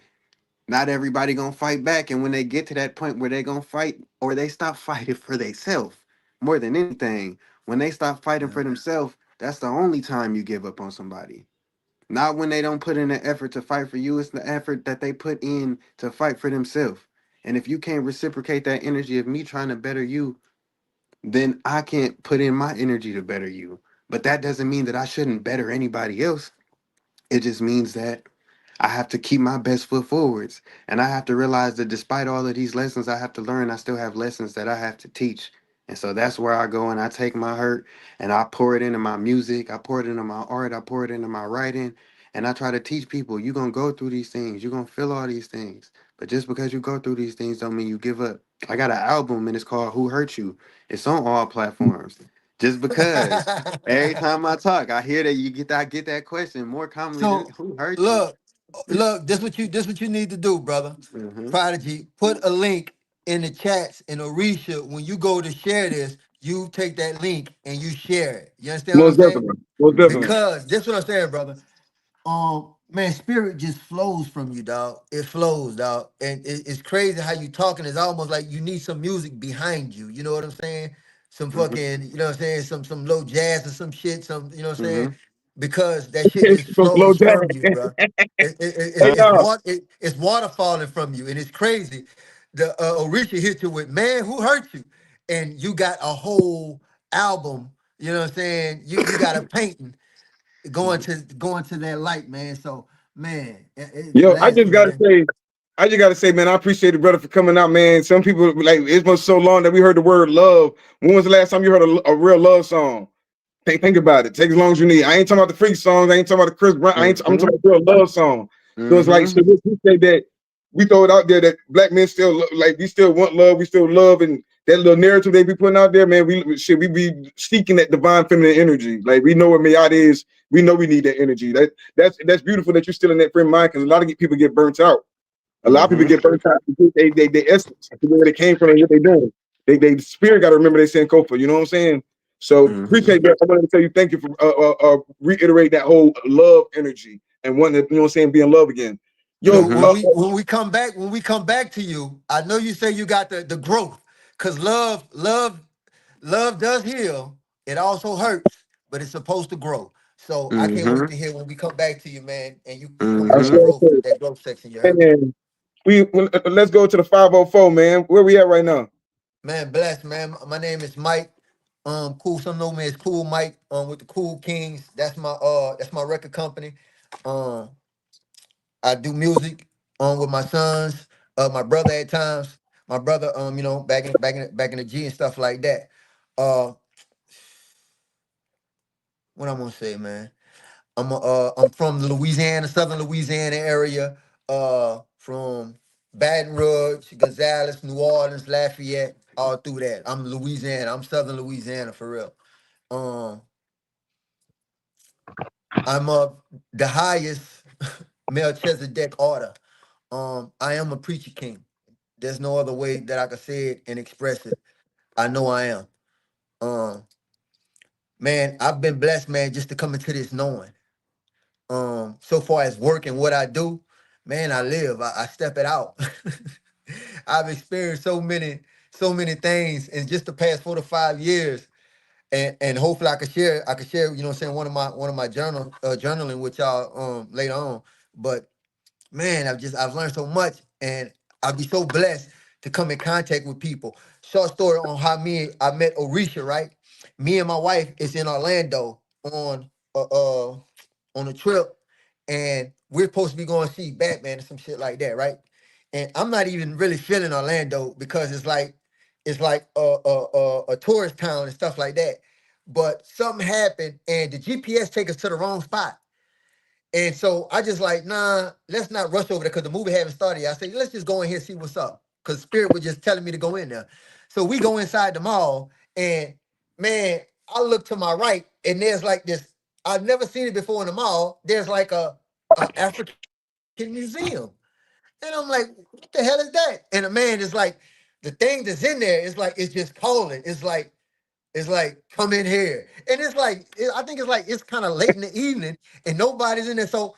not everybody gonna fight back. And when they get to that point where they gonna fight, or they stop fighting for themselves more than anything, when they stop fighting Yeah. for themselves, that's the only time you give up on somebody. Not when they don't put in the effort to fight for you, it's the effort that they put in to fight for themselves. And if you can't reciprocate that energy of me trying to better you, then I can't put in my energy to better you. But that doesn't mean that I shouldn't better anybody else. It just means that I have to keep my best foot forwards. And I have to realize that despite all of these lessons I have to learn, I still have lessons that I have to teach. And so that's where I go and I take my hurt and I pour it into my music, I pour it into my art, I pour it into my writing. And I try to teach people, you're going to go through these things, you're going to feel all these things. But just because you go through these things don't mean you give up. I got an album and it's called Who Hurt You? It's on all platforms. Just because every time I talk, I hear that I get that question more commonly than So who hurt you. look, look, this what you need to do, brother. Hmm. Prodigy, put a link in the chats in Orisha. When you go to share this, you take that link and you share it. You understand what I'm Most saying? definitely. Most Hmm. definitely. Because this what I'm saying, brother. Man, spirit just flows from you, dog. It flows, dog. And it's crazy how you talking. It's almost like you need some music behind you. You know what I'm saying? Some Hmm. fucking, you know what I'm saying? Some low jazz or some shit. Some, you know what I'm saying? Hmm. Because that shit just Some slow flows down. from you, bro. Hey, y'all. It's water falling from you, and it's crazy. The Orisha hit you with "Man, Who Hurt You," and you got a whole album. You know what I'm saying? You got a painting going to that light, man. So, man, Yo, lastly, man. I just gotta say, man, I appreciate the brother for coming out, man. Some people like it's been so long that we heard the word love. When was the last time you heard a real love song? Think about it. Take as long as you need. I ain't talking about the freak songs. I ain't talking about the Chris Brown. I'm Hmm. talking about a real love song. So it's like, Hmm. so we say that we throw it out there that black men still like we still want love. We still love, and that little narrative they be putting out there, man. We be seeking that divine feminine energy. Like we know what Mayat is. We know we need that energy. That's beautiful that you're still in that frame of mind, because a lot of people get burnt out. A lot of people Hmm. get burnt out because they essence, where they came from and what they doing. They the spirit got to remember they saying Kofa. You know what I'm saying? So Hmm. appreciate that. I wanted to tell you thank you for reiterate that whole love energy and wanting to, you know what I'm saying, be in love again. Yo, So Hmm. when we come back to you, I know you say you got the growth, cause love does heal. It also hurts, but it's supposed to grow. So I can't wait Hmm. to hear when we come back to you, man, and you come with I that Hmm. sure growth, say, that growth section. You heard me? man. Let's go to the 504, man. Where we at right now? Man, bless, man. My name is Mike. Cool. Some know me as Cool Mike. With the Cool Kings. That's my record company. Um, I do music. With my sons. My brother at times. My brother. Back in the G and stuff like that. Uh, what I'm gonna say, man. I'm from the Louisiana, Southern Louisiana area. From Baton Rouge, Gonzales, New Orleans, Lafayette, all through that. I'm Louisiana. I'm Southern Louisiana for real. Um, I'm the highest Melchizedek order. I am a preacher king. There's no other way that I could say it and express it. I know I am. Um, man, I've been blessed, man, just to come into this knowing. So far as work and what I do, man, I live. I step it out. I've experienced so many things in just the past 4 to 5 years. And hopefully I could share, you know what I'm saying, one of my journaling with y'all later on. But man, I've learned so much, and I'll be so blessed to come in contact with people. Short story on how I met Orisha, right? Me and my wife is in Orlando uh, uh on a trip, and we're supposed to be going to see Batman and some shit like that, right? And I'm not even really feeling Orlando because it's like a tourist town and stuff like that. But something happened, and the GPS take us to the wrong spot. And so I just like, nah, let's not rush over there because the movie haven't started yet. I said, let's just go in here and see what's up. Because Spirit was just telling me to go in there. So we go inside the mall, and man, I look to my right, and there's like this. I've never seen it before in the mall. There's like a African museum. And I'm like, what the hell is that? And the man is like, the thing that's in there is like, it's just calling. It's like, come in here. And it's like, I think it's like, it's kind of late in the evening and nobody's in there. So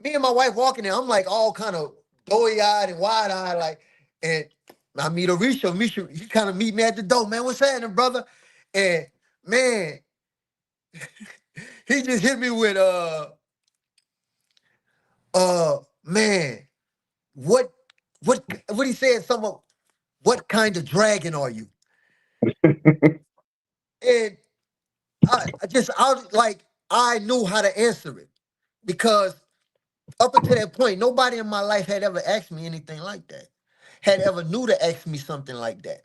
me and my wife walking there, I'm like all kind of doughy-eyed and wide-eyed, like, and I meet Orisha. Misha, he kind of meet me at the door, man. What's happening, brother? And man, he just hit me with man, what what he said, some of what kind of dragon are you? And I knew how to answer it because up until that point, nobody in my life had ever asked me anything like that, had ever knew to ask me something like that.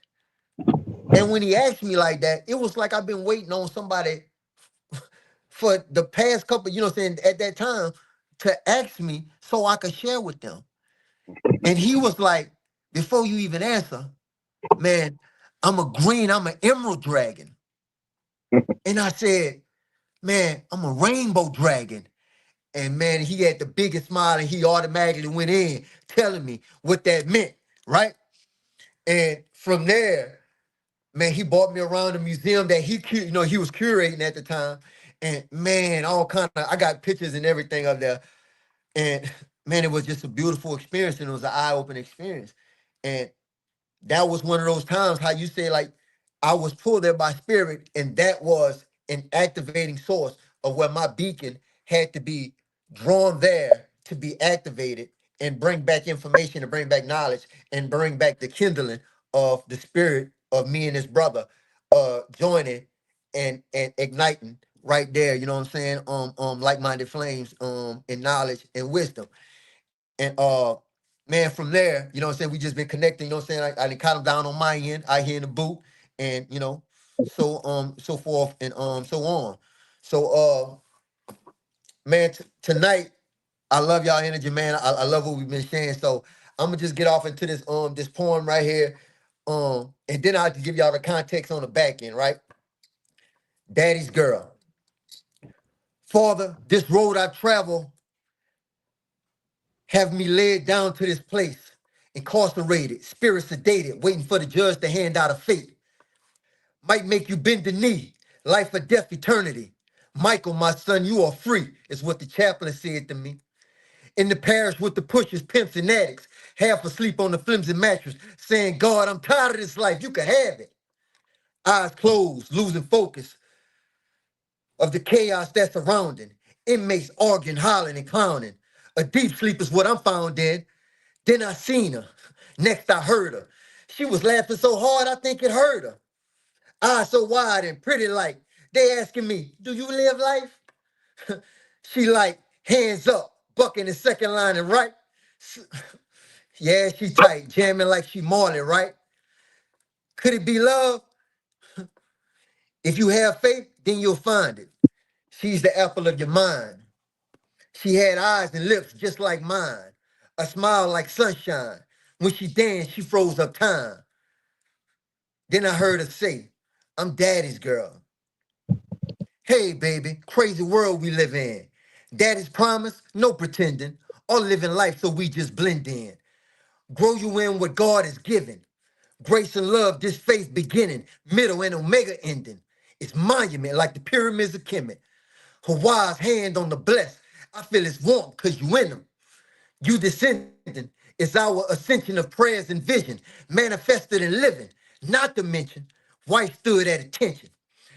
And when he asked me like that, it was like I've been waiting on somebody for the past couple, you know what I'm saying, at that time to ask me so I could share with them. And he was like, before you even answer, man, I'm an emerald dragon. And I said, man, I'm a rainbow dragon. And man, he had the biggest smile and he automatically went in telling me what that meant, right? And from there, man, he brought me around the museum that he was curating at the time. And man, all kind of, I got pictures and everything up there. And man, it was just a beautiful experience and it was an eye-opening experience. And that was one of those times how you say like I was pulled there by spirit, and that was an activating source of where my beacon had to be drawn there to be activated and bring back information and bring back knowledge and bring back the kindling of the spirit of me and his brother joining and igniting right there, you know what I'm saying, like-minded flames in knowledge and wisdom. And man, from there, you know what I'm saying, we just been connecting, you know what I'm saying? I done caught him down on my end, I here in the boot, and so forth and so on. So man, tonight, I love y'all energy, man. I love what we've been sharing. So I'm gonna just get off into this poem right here. And then I have to give y'all the context on the back end, right? Daddy's girl. Father, this road I travel have me led down to this place, incarcerated, spirit sedated, waiting for the judge to hand out a fate. Might make you bend the knee, life or death, eternity. Michael, my son, you are free, is what the chaplain said to me. In the parish with the pushers, pimps, and addicts, half asleep on the flimsy mattress, saying, God, I'm tired of this life, you can have it. Eyes closed, losing focus of the chaos that's surrounding. Inmates arguing, hollering, and clowning. A deep sleep is what I'm found in. Then I seen her. Next I heard her. She was laughing so hard I think it hurt her. Eyes so wide and pretty like. They asking me, do you live life? She like, hands up, bucking the second line and right. Yeah, she tight, jamming like she Marley, right? Could it be love? If you have faith, then you'll find it. She's the apple of your mind. She had eyes and lips just like mine. A smile like sunshine. When she danced, she froze up time. Then I heard her say, I'm daddy's girl. Hey, baby, crazy world we live in. Daddy's promise, no pretending. All living life so we just blend in. Grow you in what God has given. Grace and love, this faith beginning, middle and omega ending. It's monument like the pyramids of Kemet. Hawaii's hand on the blessed. I feel his warmth because you in them. You descending is our ascension of prayers and vision, manifested and living. Not to mention, wife stood at attention,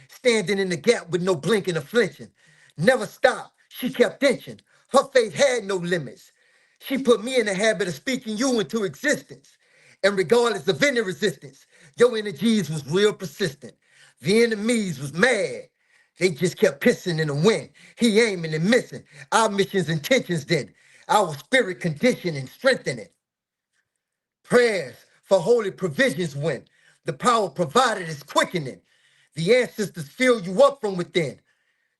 standing in the gap with no blinking or flinching. Never stopped, she kept inching. Her faith had no limits. She put me in the habit of speaking you into existence. And regardless of any resistance, your energies was real persistent. The enemies was mad. They just kept pissing in the wind. He aiming and missing. Our mission's intentions then. Our spirit conditioning, strengthening. Prayers for holy provisions when the power provided is quickening. The ancestors fill you up from within.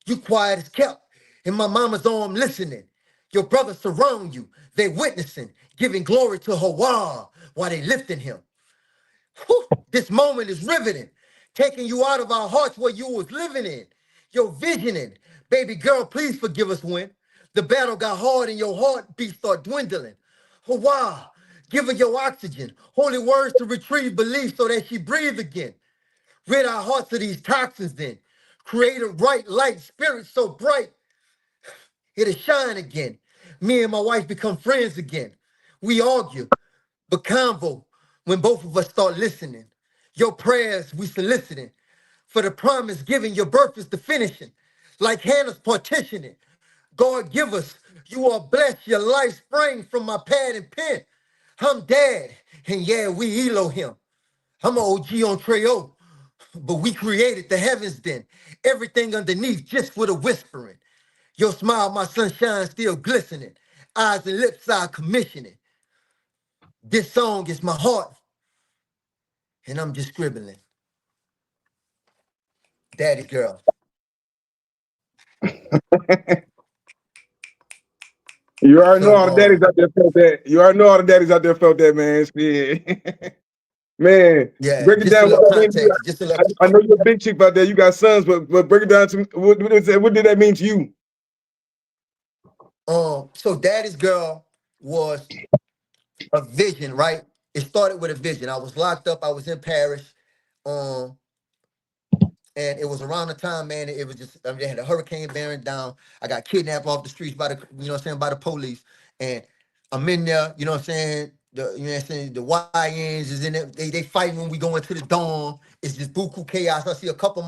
You quiet as kept in my mama's arm listening. Your brothers surround you. They witnessing, giving glory to Hawa while they lifting him. Whew, this moment is riveting, taking you out of our hearts where you was living in. Your visioning. Baby girl, please forgive us when the battle got hard and your heartbeat start dwindling. Hawa, give her your oxygen, holy words to retrieve belief so that she breathe again. Rid our hearts of these toxins then. Create a right light, spirit so bright, it'll shine again. Me and my wife become friends again. We argue, but convo when both of us start listening. Your prayers we soliciting. For the promise given, your birth is the finishing. Like Hannah's partitioning. God give us, you are blessed, your life sprang from my pad and pen. I'm dad, and yeah, we Elohim. I'm an OG on Treo, but we created the heavens then. Everything underneath just with a whispering. Your smile, my sunshine, still glistening. Eyes and lips are commissioning. This song is my heart, and I'm just scribbling. Daddy girl. You already know Some all the daddies out there felt that. You already know all the daddies out there felt that, man. Shit. Man, yeah, break it just a down. little What I mean to you. context, just to let you I know you're a big chick out there. You got sons, but break it down to me. What did that mean to you? so Daddy's girl was a vision, right? It started with a vision. I was locked up, I was in Paris. Um, and it was around the time, man, it was just, I mean, they had a hurricane bearing down. I got kidnapped off the streets by the, you know what I'm saying, by the police. And I'm in there, you know what I'm saying? You know what I'm saying? The YNs is in there. They fighting when we go into the dorm. It's just buku chaos. I see a couple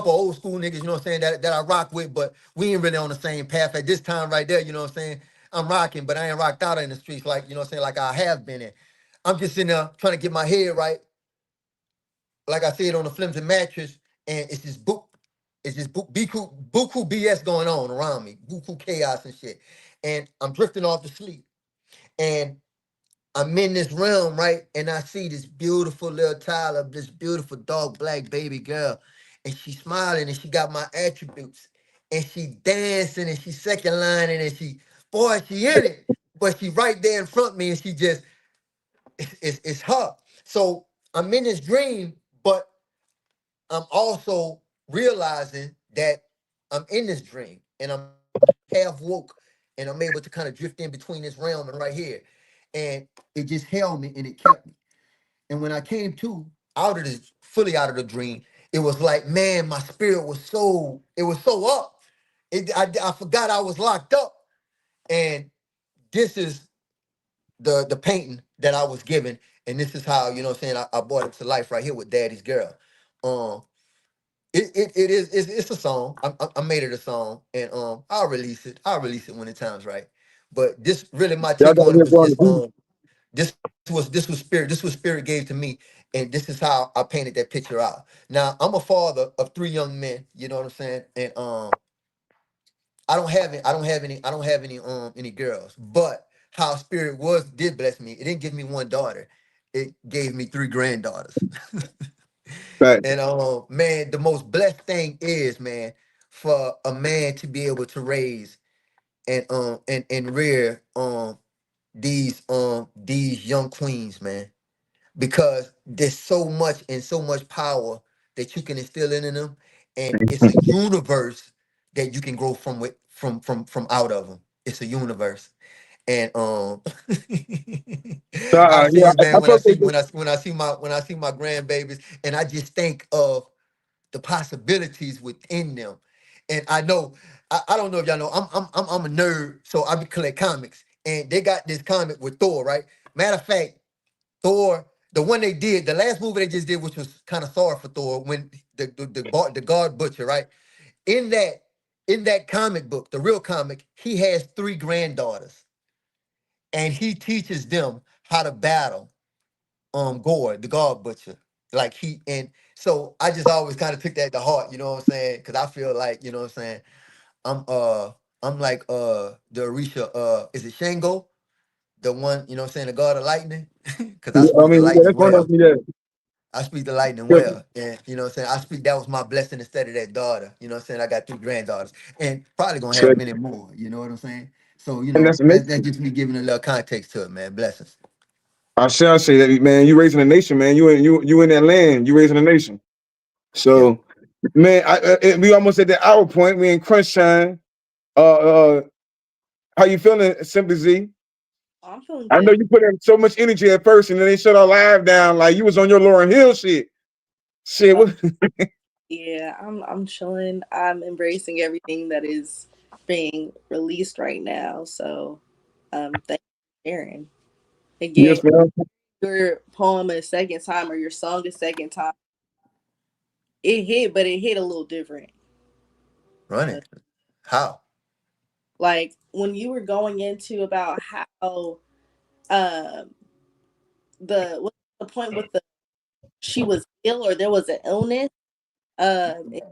old school niggas, you know what I'm saying, that I rock with, but we ain't really on the same path at this time right there, you know what I'm saying? I'm rocking, but I ain't rocked out in the streets like, you know what I'm saying, like I have been in. I'm just in there trying to get my head right, like I said, on the flimsy mattress, and it's just buku BS going on around me, buku chaos and shit. And I'm drifting off to sleep. And I'm in this realm, right? And I see this beautiful little Tyler, this beautiful dark black baby girl. And she's smiling and she got my attributes. And she dancing and she second lining and boy, she in it. But she right there in front of me and she just, it's her. So I'm in this dream, but I'm also realizing that I'm in this dream and I'm half woke and I'm able to kind of drift in between this realm and right here. And it just held me and it kept me. And when I came to out of this, fully out of the dream, it was like, man, my spirit was it was so up. I forgot I was locked up. And this is the painting that I was given. And this is how, you know what I'm saying, I brought it to life right here with Daddy's Girl. Um, it is it's a song. I made it a song, and I'll release it. I'll release it when the time's right. But this really my Y'all take got on it here was going to just be. this was spirit. This was spirit gave to me, and this is how I painted that picture out. Now I'm a father of three young men. You know what I'm saying? And I don't have any girls. But how spirit did bless me. It didn't give me one daughter. It gave me three granddaughters. Right. And man, the most blessed thing is, man, for a man to be able to raise and rear these young queens, man. Because there's so much and so much power that you can instill in them. And it's a universe that you can grow from out of them. It's a universe. And I Yeah, see it, man, I fuck with you. when I see my grandbabies, and I just think of the possibilities within them. And I know, I don't know if y'all know, I'm a nerd, so I be collect comics. And they got this comic with Thor, right? Matter of fact, Thor, the one they did, the last movie they just did, which was kind of sorry for Thor, when the God Butcher, right? In that in that comic book, the real comic, he has three granddaughters, and he teaches them how to battle Gore, the God Butcher. Like he and so I just always kind of took that to heart, you know what I'm saying? Cause I feel like, you know what I'm saying, I'm uh I'm like the Orisha, is it Shango? The one, you know what I'm saying, the god of lightning? Cause I Yeah, I speak the mean, yeah, lightning that's one of well. them. Yeah, I speak the lightning yeah. well. And you know what I'm saying? I speak that was my blessing instead of that daughter. You know what I'm saying? I got three granddaughters. And probably gonna So, have many more. You know what I'm saying? So, and that's that's amazing. just me giving a little context to it, man. Blessings. I say that, man. You raising a nation, man. You in that land. You raising a nation. Yeah. So, man, we almost at the hour point. We in crunch time. How you feeling, Simply Z? I'm feeling I know good. you put in so much energy at first, and then they shut our live down like you was on your Lauryn Hill shit. Shit, Uh, what? yeah, I'm chilling. I'm embracing everything that is being released right now. So, thank you for sharing. Again, Yes, man. your poem a second time or your song a second time, it hit, but it hit a little different. Run Uh, it. How? like when you were going into about how um what's the point with the she was ill or there was an illness, and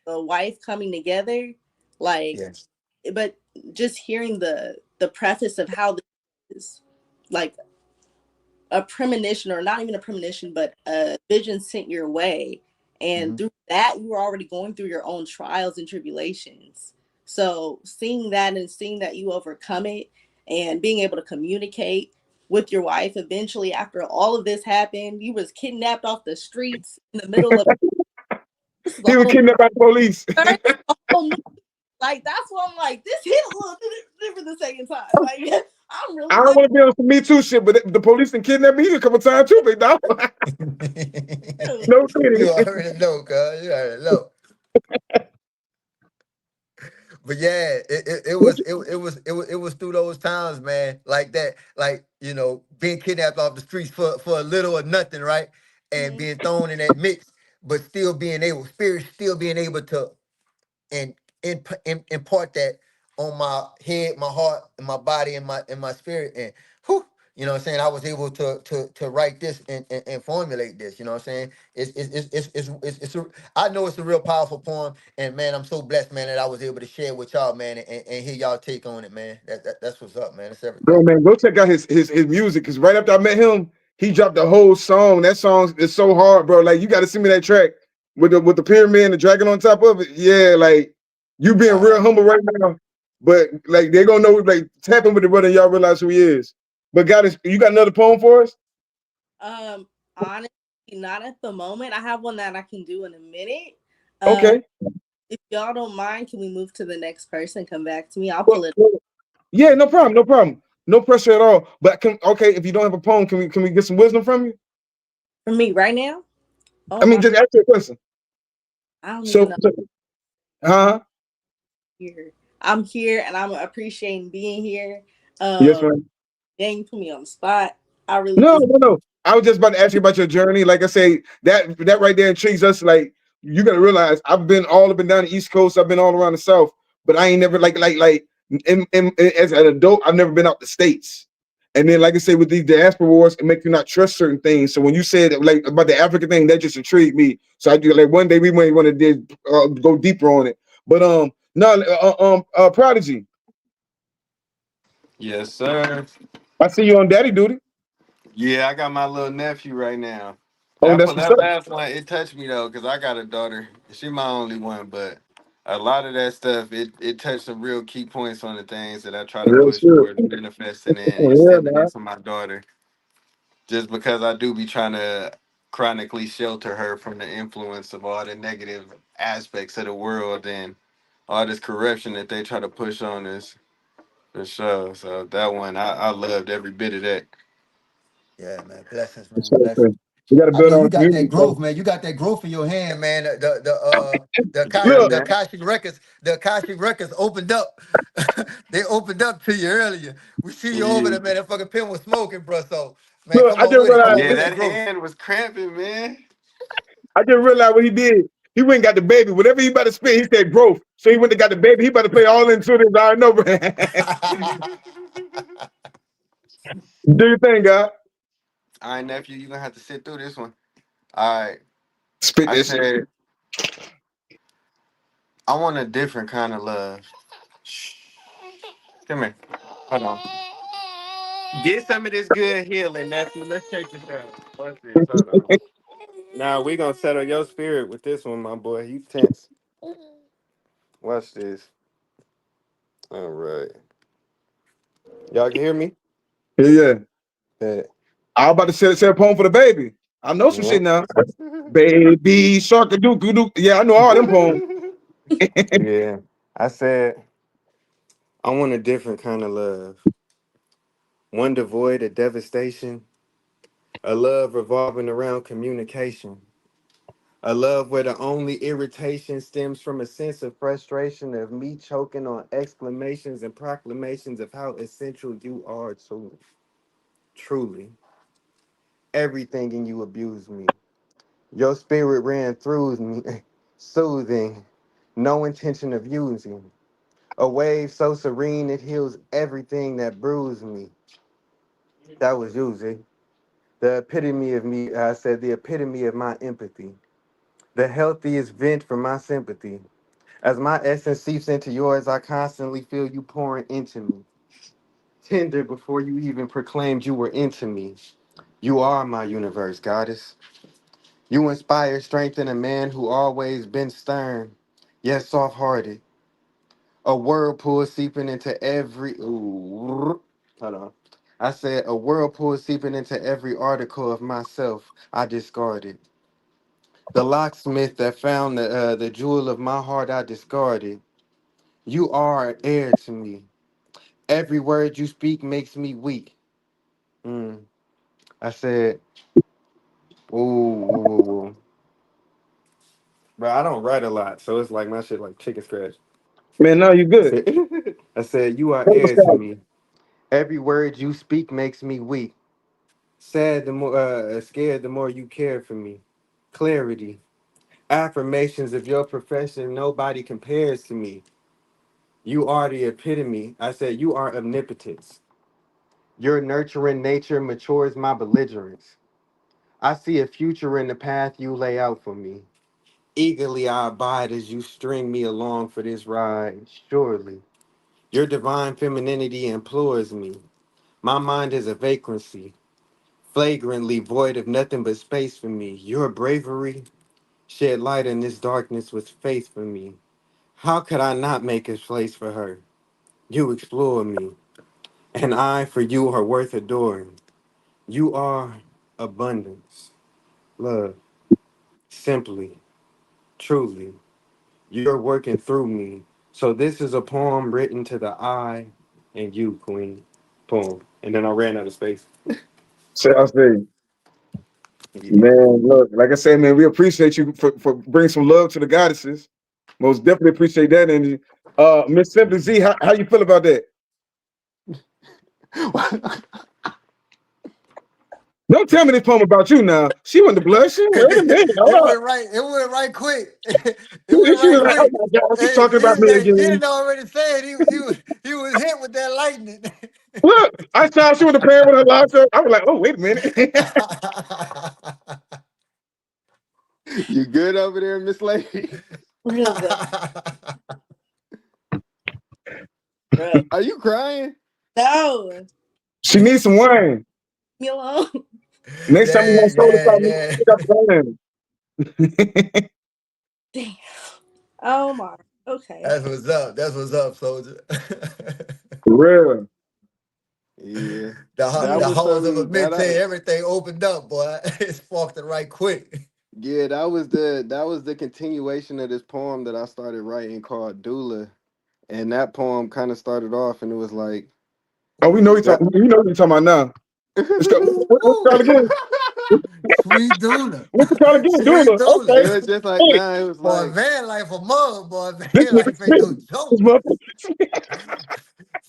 the wife coming together, like, Yes. but just hearing the preface of how this is like a premonition, or not even a premonition, but a vision sent your way. And Hmm. through that, you were already going through your own trials and tribulations. So seeing that and seeing that you overcome it and being able to communicate with your wife eventually after all of this happened, you was kidnapped off the streets in the middle of this is a He was whole kidnapped by the police. a whole like that's why I'm like this hit a little different the second time. Like I'm I really don't like want to be on some Me Too shit, but the police done kidnapped me a couple times too, big dog. No kidding. You already know, cuz. You already know. But yeah, it was through those times, man, like that, like being kidnapped off the streets for a little or nothing, right? And Mhm. being thrown in that mix, but still being able, spirit still being able to and impart that on my head, my heart, and my body, and my spirit, and whew, you know what I'm saying. I was able to write this and formulate this. You know what I'm saying. I know it's a real powerful poem, and man, I'm so blessed, man, that I was able to share with y'all, man, and hear y'all take on it, man. That's what's up, man. That's Bro, everything. man, go check out his music. Cause right after I met him, he dropped the whole song. That song is so hard, bro. Like you got to send me that track with the pyramid and the dragon on top of it. Yeah, like you being All real right. humble right now. But like they gonna know, like tapping with the brother, and y'all realize who he is. But God is, you got another poem for us? Honestly, not at the moment. I have one that I can do in a minute. Um, Okay. if y'all don't mind, can we move to the next person? Come back to me. I'll Well, pull it well, yeah, no problem, no problem, no pressure at all. But okay, if you don't have a poem, can we get some wisdom from you? for me right now. I Oh mean, my, just ask you a question. I don't even So, know huh? here. I'm here and I'm appreciating being here. Yes, Um, ma'am. Dang, you put me on the spot. I really No, just no, no. I was just about to ask you about your journey. Like I say, that right there intrigues us. Like you gotta realize, I've been all up and down the East Coast. I've been all around the South, but I ain't never like as an adult, I've never been out the States. And then, like I say, with these diaspora wars, it makes you not trust certain things. So when you said like about the African thing, that just intrigued me. So I do like one day we might want to go deeper on it. But no, Prodigy, Yes, sir. I see you on Daddy duty. Yeah, I got my little nephew right now. Oh, that's what's That up. last one, it touched me though, because I got a daughter. She my only one, but a lot of that stuff, it touched some real key points on the things that I try to Real push shit. towards manifesting and Yeah, instilling man. into my daughter. Just because I do be trying to chronically shelter her from the influence of all the negative aspects of the world and all this corruption that they try to push on us. For sure. So that one, I loved every bit of that. Yeah, man. Blessings, man. So, Blessings. we got to I build mean, on you the got that community. So, growth, man. You got that growth in your hand, man. Yeah, look, The man. Akashic records, opened up. They opened up to you earlier. We see you over Yeah. there, man. That fucking pen was smoking, bro. So, man, look, come on with it. Come on Yeah, with that that growth. hand was cramping, man. I just realized what he did. He went and got the baby. Whatever he about to spit, he said growth. So he went and got the baby. He about to play all into this. I know. Do your thing, God. All right, nephew, you gonna have to sit through this one. All right. Spit I this shit. said I want a different kind of love. Shh. Come here. Hold on. Get some of this good healing, nephew. Let's check this out. What's this? Hold on. Now we gonna settle your spirit with this one, my boy. You tense. Watch this. All right. Y'all can hear me? Yeah, yeah. Yeah. I was about to say a poem for the baby. I know some Yeah. shit now. Baby shark a doo doo. Yeah, I know all them poems. Yeah. I said I want a different kind of love. One devoid of devastation. A love revolving around communication. A love where the only irritation stems from a sense of frustration of me choking on exclamations and proclamations of how essential you are to truly. Everything in you abused me. Your spirit ran through me, soothing, no intention of using. A wave so serene it heals everything that bruised me. That was you, Z. The epitome of me, I said, the epitome of my empathy. The healthiest vent for my sympathy. As my essence seeps into yours, I constantly feel you pouring into me. Tender before you even proclaimed you were into me. You are my universe, goddess. You inspire strength in a man who always been stern, yet soft-hearted. A whirlpool seeping into every hold on. I said a whirlpool seeping into every article of myself I discarded. The locksmith that found the jewel of my heart I discarded. You are heir to me. Every word you speak makes me weak. Mm. I said, ooh. But I don't write a lot, so it's like my shit like chicken scratch. Man, no, you I good. said, I said, you are Paper heir to style. me. Every word you speak makes me weak. Sad the more, scared the more you care for me. Clarity, affirmations of your profession. Nobody compares to me. You are the epitome. I said, you are omnipotence. Your nurturing nature matures my belligerence. I see a future in the path you lay out for me. Eagerly I abide as you string me along for this ride. Surely, your divine femininity implores me. My mind is a vacancy, flagrantly void of nothing but space for me. Your bravery shed light in this darkness with faith for me. How could I not make a place for her? You explore me, and I for you are worth adoring. You are abundance, love, simply, truly. You're working through me. So this is a poem written to the I and you, Queen. Poem. And then I ran out of space. So I say, Yeah. man, look, like I said, man, we appreciate you for bringing some love to the goddesses. Most definitely appreciate that energy. Miss Simply Z, how you feel about that? Don't tell me this poem about you now. She went to blush. Wait a minute. Hold It up. went right. It went right quick. It She went was right like, oh quick. my God, she's Hey, talking about me G again. didn't already say it. He was hit with that lightning. Look, I saw she was the prayer with her locks up. I was like, oh, wait a minute. You good over there, Miss Lady? Real good. Real. Are you crying? No, She needs some wine. me alone. Next time you want Dang, soda pop, dang, you dang. pick up wine. Damn. Oh my. Okay. That's what's up. That's what's up, soldier. For real. Yeah. That The was halls of a something that midday, I everything opened up, boy. It sparked it right quick. yeah, that was the continuation of this poem that I started writing called Doula. And that poem kind of started off, and it was like Oh, we know you that. talking. You know what you're talking about now. Let's go. What's it called again? Sweet Dula. What's it called again? Sweet Dula. Dula. It Okay. was just like, Hey, nah, it was Boy, like, van life a mug, boy. this Van nigga life ain't no spitting. This joke. motherfucker.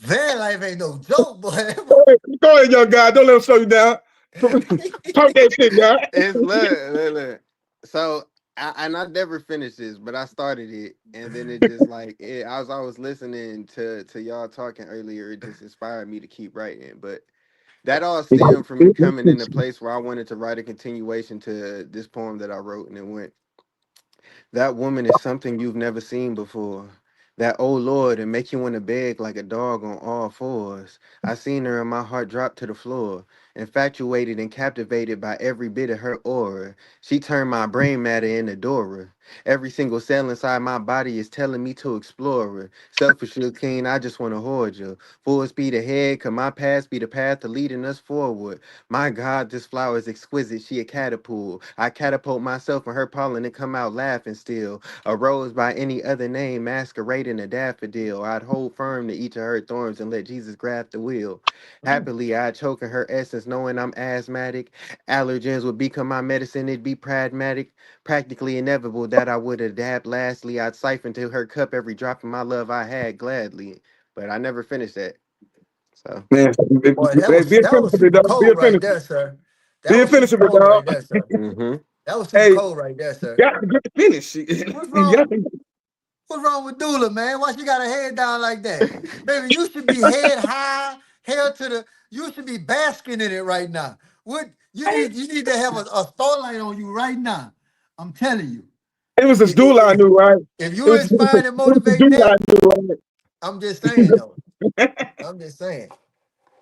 Van life ain't no joke, boy. Go ahead, young guy. Don't let him slow you down. Talk that shit, guy. it's look. So and I never finished this, but I started it, and then it just like as I was listening to y'all talking earlier, it just inspired me to keep writing. But that all stemmed from me coming in a place where I wanted to write a continuation to this poem that I wrote, and it went. That woman is something you've never seen before. That oh Lord, and make you want to beg like a dog on all fours. I seen her and my heart drop to the floor, infatuated and captivated by every bit of her aura. She turned my brain matter into Dora. Every single cell inside my body is telling me to explore her. Selfishly keen, I just want to hoard you. Full speed ahead, could my past be the path to leading us forward? My God, this flower is exquisite. She a catapult. I catapult myself in her pollen and come out laughing still. A rose by any other name, masquerading a daffodil. I'd hold firm to each of her thorns and let Jesus grab the wheel. Happily, I'd choke in her essence, knowing I'm asthmatic. Allergens would become my medicine. It'd be pragmatic, practically inevitable that I would adapt. Lastly, I'd siphon to her cup every drop of my love I had gladly. But I never finished that. So, Man, Boy, be a that was finisher, super dog. Be a cold right finisher. there, sir. That Be a was super finisher, cold dog. right there, sir. mm-hmm. That was super Hey, cold right there, sir. got to get the finish. What's Yeah. wrong? What's wrong with Dula, man? Why she got her head down like that? Baby, you should be head high, hair to the. You should be basking in it right now. What you need to have a starlight on you right now. I'm telling you. It was this If, dude I if, knew, right? if It you was, inspired and the motivating dude I that, knew, I'm just saying though. right? I'm just saying.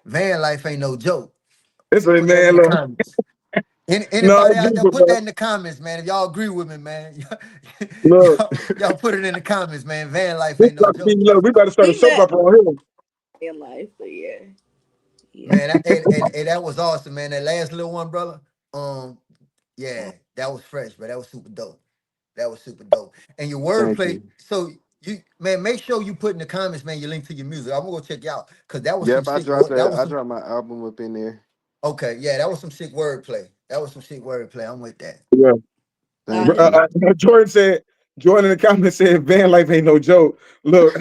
Van life ain't no joke. It's like, Put that in man, the look, comments. no, Anybody it's out there, beautiful, put bro. that in the comments, man. If y'all agree with me, man, Look, y'all put it in the comments, man. Van life this ain't no about to be, joke, look, we about to start a think soap that opera on here. in life, but yeah, yeah. man. And that was awesome, man. That last little one, brother. Um, yeah, that was fresh, but that was super dope. That was super dope. And your Thank wordplay, you. so you man, make sure you put in the comments, man, your link to your music. I'm gonna go check you out because that was some Yep, sick. That was I some dropped my album up in there. okay. Yeah, that was some sick wordplay. That was some sick wordplay. I'm with that. Yeah. Nah, Thank you. Jordan said, Jordan in the comments said, van life ain't no joke. Look,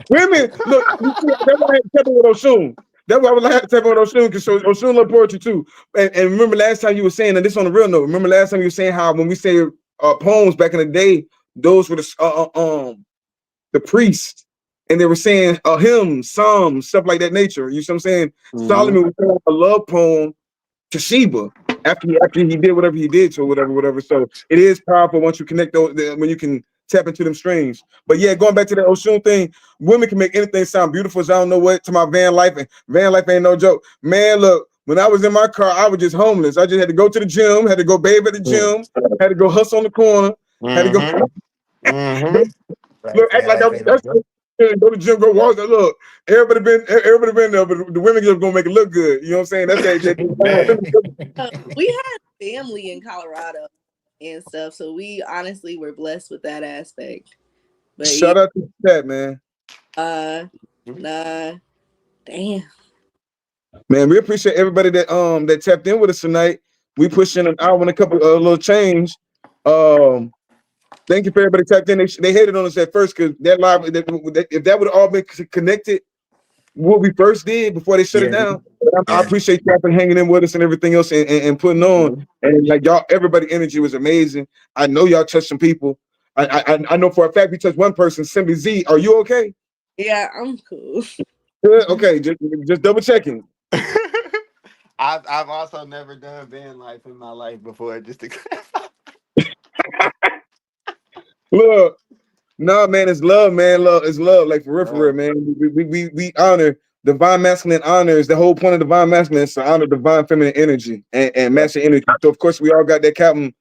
women, look, you see, that's why I had to tap in with Oshun. That's why I had to tap in with Oshun because Oshun love poetry too. And remember last time you were saying, and this on a real note, remember last time you were saying how when we say poems back in the day, those were the priest, and they were saying hymns, psalms, stuff like that nature. You see what I'm saying? Mm-hmm. Solomon was saying a love poem to Sheba after he did whatever he did to whatever. So it is powerful once you connect those when you can tap into them strings. But yeah, going back to that Oshun thing, women can make anything sound beautiful. So I don't know what to my van life, and van life ain't no joke. Man, look, when I was in my car, I was just homeless. I just had to go to the gym, had to go bathe at the gym, had to go hustle on the corner, had to go Mm-hmm. Mm-hmm. Right, look, act man. like I Life was ain't no joke. go to the gym, go walk. Look, everybody been there, but the women just gonna make it look good. You know what I'm saying? That's Man. that. We had family in Colorado and stuff, so we honestly were blessed with that aspect. But yeah, Shout out to that, man. uh, nah, damn. Man, we appreciate everybody that tapped in with us tonight. We pushing an hour and a couple little change. Um, thank you for everybody tapped in. They hated on us at first because that live if that would have all been connected, what we first did before they shut it Yeah, down. I yeah, appreciate y'all for hanging in with us and everything else and putting on. And like y'all, everybody energy was amazing. I know y'all touched some people. I know for a fact we touched one person, Simply Z. Are you okay? Yeah, I'm cool. Good. Okay, just double checking. I've also never done van life in my life before. Just to Look, no, man, it's love, man. Love, it's love. Like for real, love. man. We honor divine masculine honors. The whole point of divine masculine is to honor divine feminine energy and masculine energy. So of course we all got that captain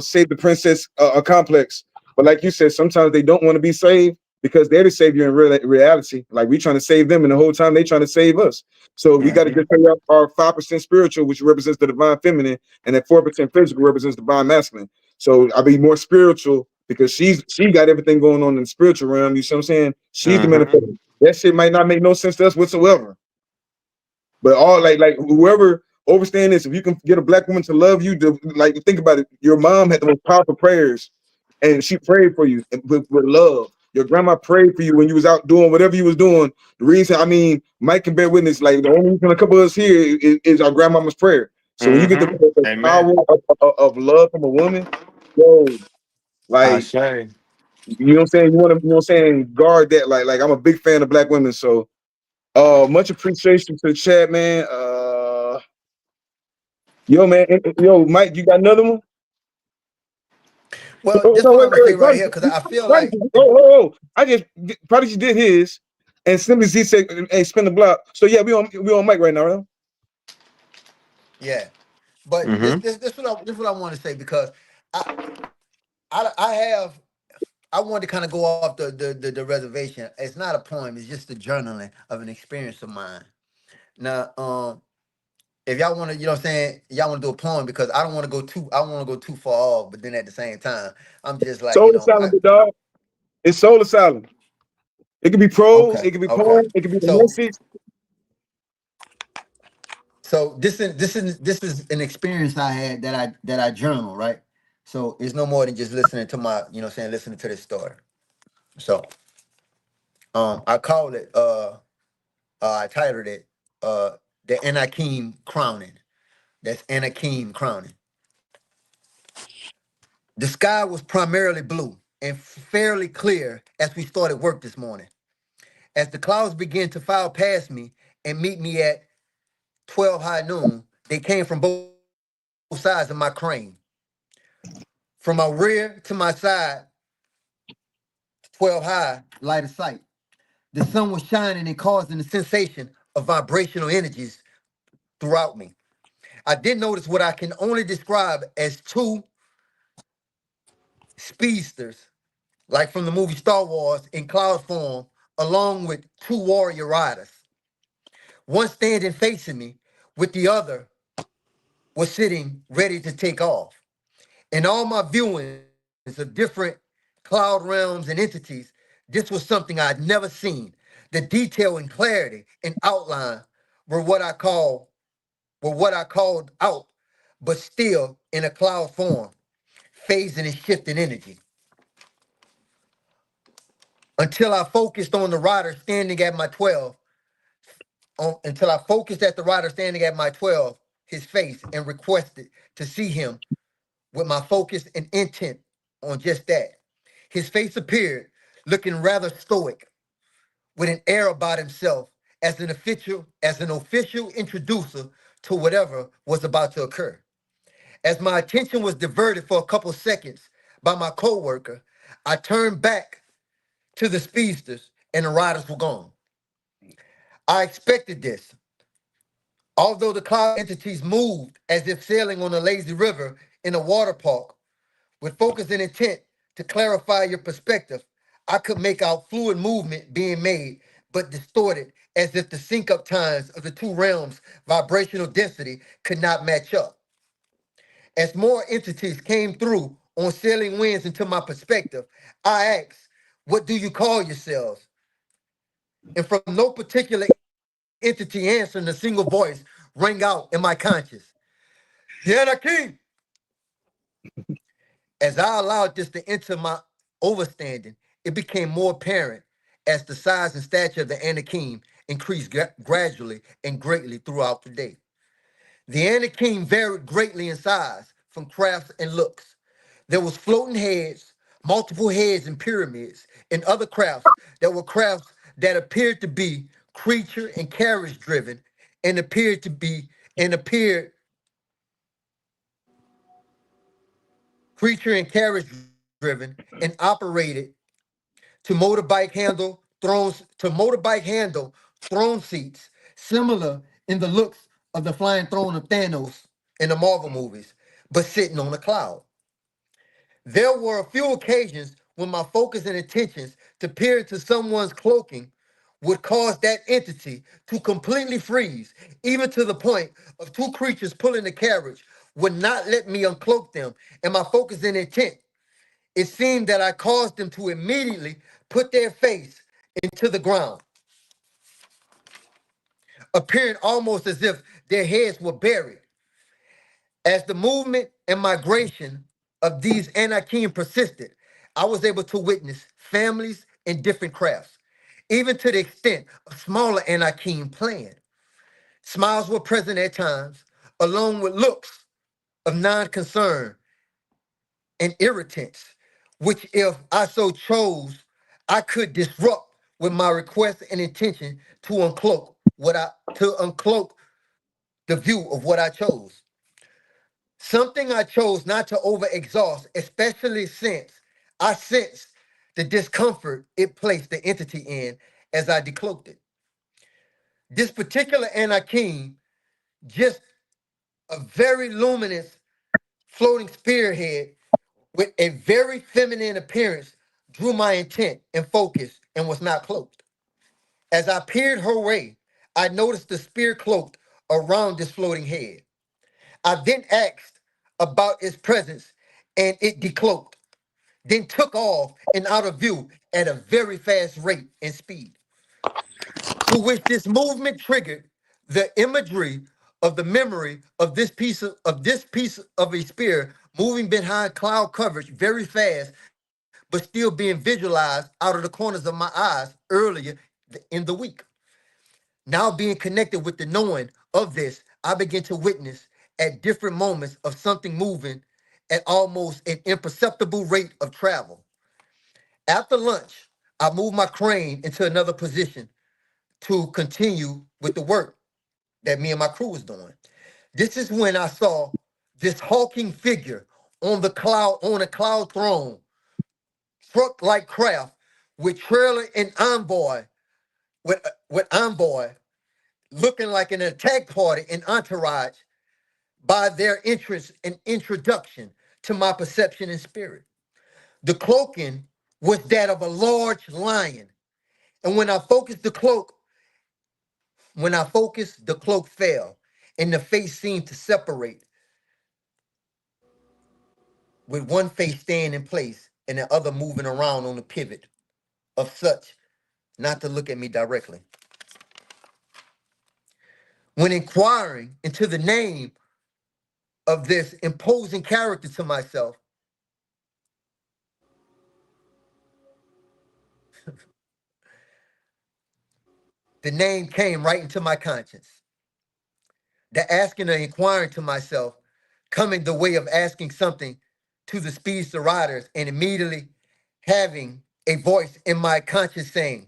save the princess complex. But like you said, sometimes they don't want to be saved because they're the savior in reality. Like we trying to save them, and the whole time they trying to save us. So we got to mhm. just figure out our 5% spiritual, which represents the divine feminine, and that 4% physical represents divine masculine. So I'll be more spiritual because she got everything going on in the spiritual realm. You see what I'm saying? She's the Mm-hmm. manifestation. That shit might not make no sense to us whatsoever. But all like whoever overstand this, if you can get a black woman to love you, to like think about it, your mom had the most powerful prayers, and she prayed for you with love. Your grandma prayed for you when you was out doing whatever you was doing. The reason, I mean, Mike can bear witness. Like the only reason a couple of us here is our grandmama's prayer. So when you get Mm-hmm. the power Amen. of love from a woman, yo, I like say. you know what I'm saying. You want to, you know what I'm saying, guard that. Like I'm a big fan of black women. So much appreciation to the chat, man. Yo, man, yo, Mike, you got another one? Well, Oh, this no, what wait, I'm gonna wait, say wait, right here because I feel like I just Prodigy did his, and Slim Z said, "Hey, spin the block." So yeah, we on Mike right now, right? yeah. But Mm-hmm. this what I want to say because I I have I wanted to kind of go off the reservation. It's not a poem. It's just a journaling of an experience of mine. Now, if y'all want to, you know what I'm saying, y'all want to do a poem because I don't want to go too, I don't want to go too far off, but then at the same time, I'm just like, Soul Asylum, big dog. It's Soul Asylum. It could be prose, it okay, could be okay. poem, it could be the So message. so this is an experience I had that I journal, right? So it's no more than just listening to my, you know what I'm saying, listening to this story. So I called it I titled it the Anakim crowning. That's Anakim crowning. The sky was primarily blue and fairly clear as we started work this morning. As the clouds began to file past me and meet me at 12 high noon, they came from both sides of my crane. From my rear to my side, 12 high, light of sight. The sun was shining and causing a sensation of vibrational energies throughout me. I did notice what I can only describe as two speedsters, like from the movie Star Wars, in cloud form, along with two warrior riders. One standing facing me, with the other was sitting ready to take off. In all my viewings of different cloud realms and entities, this was something I'd never seen. The detail and clarity and outline were what I call were what I called out, but still in a cloud form, phasing and shifting energy. Until I focused on the rider standing at my 12, until I focused at the rider standing at my 12, his face, and requested to see him with my focus and intent on just that. His face appeared, looking rather stoic, with an air about himself as an official introducer to whatever was about to occur. As my attention was diverted for a couple seconds by my coworker, I turned back to the speedsters and the riders were gone. I expected this. Although the cloud entities moved as if sailing on a lazy river in a water park, with focus and intent to clarify your perspective, I could make out fluid movement being made, but distorted as if the sync up times of the two realms' vibrational density could not match up. As more entities came through on sailing winds into my perspective, I asked, "What do you call yourselves?" And from no particular entity answering, a single voice rang out in my conscious: "The Anakim." As I allowed this to enter my overstanding, it became more apparent as the size and stature of the Anakim increased gradually and greatly throughout the day. The Anakim varied greatly in size, from crafts and looks. There was floating heads, multiple heads in pyramids, and other crafts that were crafts that appeared to be creature and carriage driven and appeared creature and carriage driven and operated to motorbike handle throne seats, similar in the looks of the flying throne of Thanos in the Marvel movies, but sitting on a cloud. There were a few occasions when my focus and intentions to peer into someone's cloaking would cause that entity to completely freeze, even to the point of two creatures pulling the carriage would not let me uncloak them, and my focus and intent It seemed that I caused them to immediately put their face into the ground, appearing almost as if their heads were buried. As the movement and migration of these Anakim persisted, I was able to witness families in different crafts, even to the extent of smaller Anakim playing. Smiles were present at times, along with looks of non-concern and irritants, which if I so chose, I could disrupt with my request and intention to uncloak the view of what I chose. Something I chose not to overexhaust, especially since I sensed the discomfort it placed the entity in as I decloaked it. This particular Anakim, just a very luminous floating spearhead with a very feminine appearance, drew my intent and focus and was not cloaked. As I peered her way, I noticed the spear cloaked around this floating head. I then asked about its presence and it decloaked, then took off and out of view at a very fast rate and speed, to which this movement triggered the imagery of the memory of this piece of a spear moving behind cloud coverage very fast, but still being visualized out of the corners of my eyes earlier in the week. Now being connected with the knowing of this, I began to witness at different moments of something moving at almost an imperceptible rate of travel. After lunch, I moved my crane into another position to continue with the work that me and my crew was doing. This is when I saw this hulking figure on a cloud throne, truck-like craft with trailer and envoy, with envoy looking like an attack party and entourage by their entrance and introduction to my perception and spirit. The cloaking was that of a large lion, and when I focused, the cloak fell, and the face seemed to separate, with one face staying in place and the other moving around on the pivot of such not to look at me directly. When inquiring into the name of this imposing character to myself, the name came right into my conscience. The asking or inquiring to myself coming the way of asking something to the speedster riders and immediately having a voice in my conscience saying,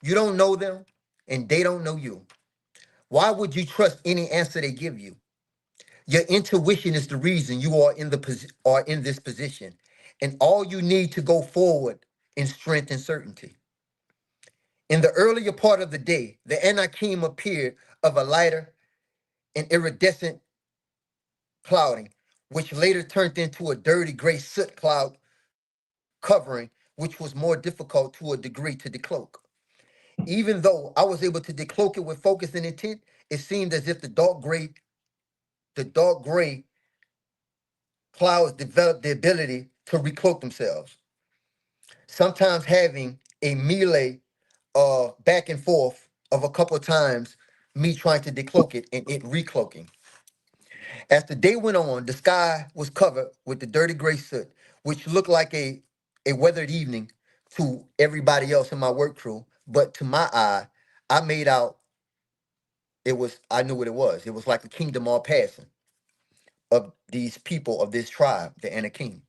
you don't know them and they don't know you. Why would you trust any answer they give you? Your intuition is the reason you are are in this position, and all you need to go forward in strength and certainty. In the earlier part of the day, the Anakim appeared of a lighter and iridescent clouding, which later turned into a dirty gray soot cloud covering, which was more difficult to a degree to decloak. Even though I was able to decloak it with focus and intent, it seemed as if the dark gray clouds developed the ability to recloak themselves, sometimes having a melee back and forth of a couple of times, me trying to decloak it and it recloaking. As the day went on, the sky was covered with the dirty gray soot, which looked like a weathered evening to everybody else in my work crew. But to my eye, I made out I knew what it was. It was like a kingdom all passing of these people of this tribe, the Anakim.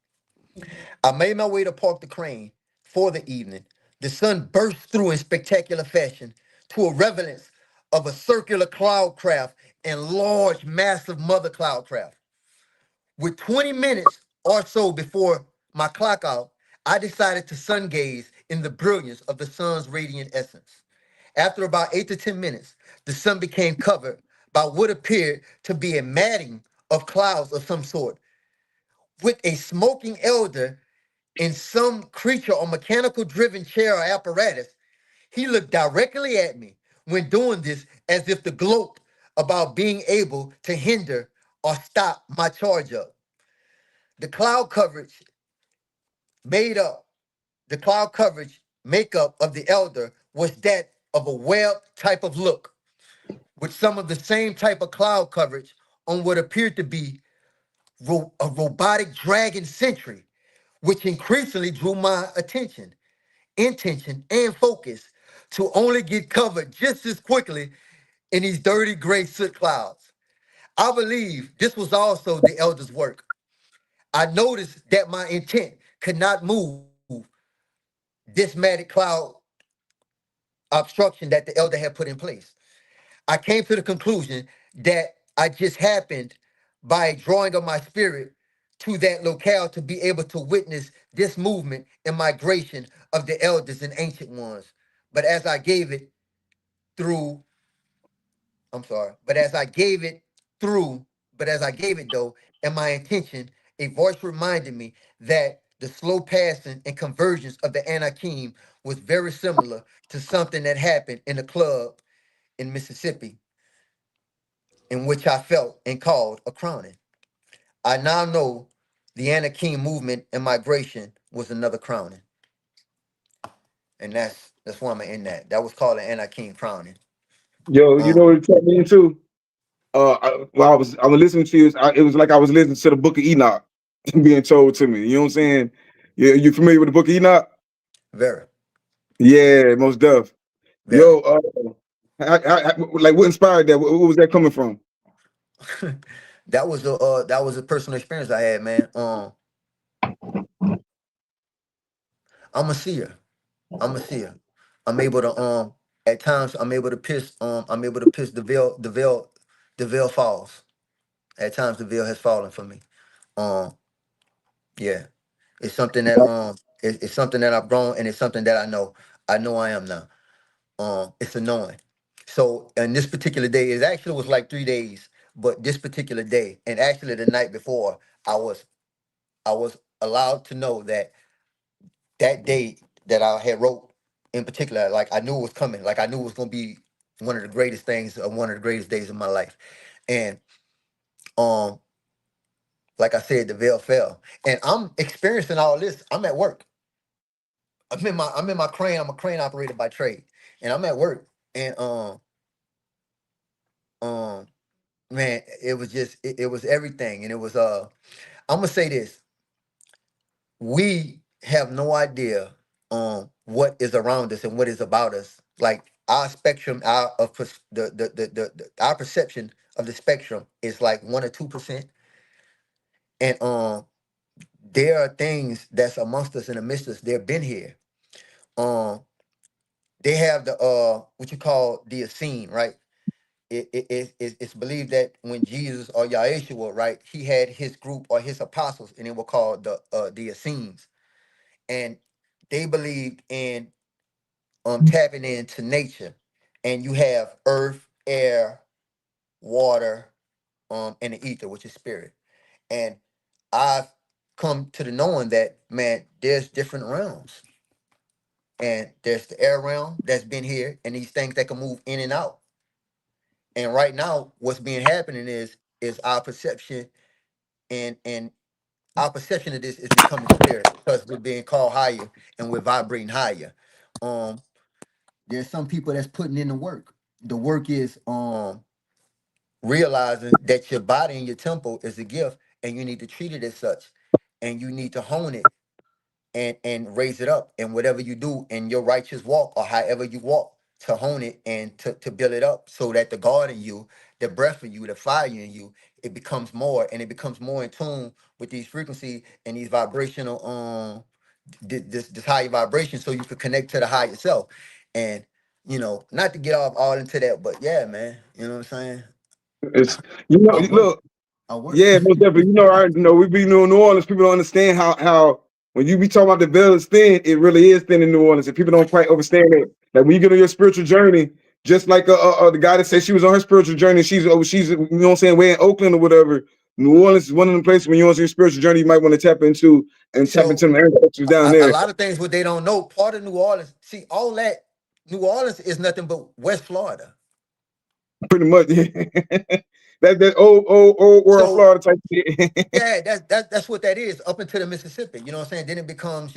I made my way to park the crane for the evening. The sun burst through in spectacular fashion to a relevance of a circular cloud craft and large, massive mother cloud craft. With 20 minutes or so before my clock out, I decided to sun gaze in the brilliance of the sun's radiant essence. After about 8 to 10 minutes, the sun became covered by what appeared to be a matting of clouds of some sort, with a smoking elder in some creature or mechanical driven chair or apparatus. He looked directly at me when doing this as if to gloat about being able to hinder or stop my charge up. The cloud coverage made up, the cloud coverage makeup of the elder was that of a web type of look, with some of the same type of cloud coverage on what appeared to be a robotic dragon sentry, which increasingly drew my attention, intention, and focus to only get covered just as quickly in these dirty gray soot clouds. I believe this was also the elder's work. I noticed that my intent could not move this magic cloud obstruction that the elder had put in place. I came to the conclusion that I just happened by a drawing of my spirit to that locale to be able to witness this movement and migration of the elders and ancient ones. But as I gave it through, I'm sorry, but as I gave it through, but as I gave it though, and my intention, a voice reminded me that the slow passing and convergence of the Anakim was very similar to something that happened in a club in Mississippi, in which I felt and called a crowning. I now know the Anakim movement and migration was another crowning. And that's why I'm in that. That was called an Anakim crowning. Yo, you know Um, what it turned me into? While I was listening to you, it was like I was listening to the Book of Enoch being told to me. You know what I'm saying? You familiar with the Book of Enoch? very, Yeah, most deaf. very. Yo, like what inspired that? What was that coming from? That was a personal experience I had, man. I'm a seer. I'm a seer. I'm able to at times I'm able to piss the veil falls. At times the veil has fallen for me. Um yeah. It's something that it's something that I've grown, and it's something that I know I am now. It's a knowing. So and this particular day, it actually was like 3 days, but this particular day, and actually the night before, I was I was allowed to know that that day that I had wrote in particular, like I knew it was coming, like I knew it was gonna be one of the greatest things, one of the greatest days of my life. And um, like I said, the veil fell. And I'm experiencing all this. I'm at work. I'm in my crane, I'm a crane operator by trade. And I'm at work. And um man, it was just it was everything. And it was I'm gonna say this. We have no idea what is around us and what is about us. Like our spectrum, our of our perception of the spectrum is like 1 or 2%. And there are things that's amongst us and amidst us. They've been here. Um, they have the what you call the Essene, right? It's believed that when Jesus or Yahshua, right, he had his group or his apostles, and they were called the Essenes, and they believed in tapping into nature, and you have earth, air, water, and the ether, which is spirit. And I've come to the knowing that, man, there's different realms, and there's the air realm that's been here, and these things that can move in and out. And right now, what's being happening is our perception, and our perception of this is becoming clear because we're being called higher and we're vibrating higher. Um, there's some people that's putting in the work. The work is realizing that your body and your temple is a gift, and you need to treat it as such, and you need to hone it and raise it up, and whatever you do in your righteous walk or however you walk, to hone it and to build it up so that the God in you, the breath in you, the fire in you, it becomes more, and it becomes more in tune with these frequencies and these vibrational this higher vibration, so you could connect to the higher self. And not to get off all into that, but yeah, man, you know what I'm saying. It's you know, I work. look, I work. yeah, most definitely. We be in New Orleans. People don't understand how when you be talking about the veil is thin, it really is thin in New Orleans, and people don't quite understand it. Like when you get on your spiritual journey, just like the guy that said she was on her spiritual journey, she's you know what I'm saying, way in Oakland or whatever. New Orleans is one of the places when you're on your spiritual journey, you might want to tap into and tap into So them ancestors down a there. lot of things what they don't know, part of New Orleans, see, all that New Orleans is nothing but West Florida. Pretty much. that old world So Florida type shit. yeah, that's what that is up into the Mississippi. You know what I'm saying? Then it becomes,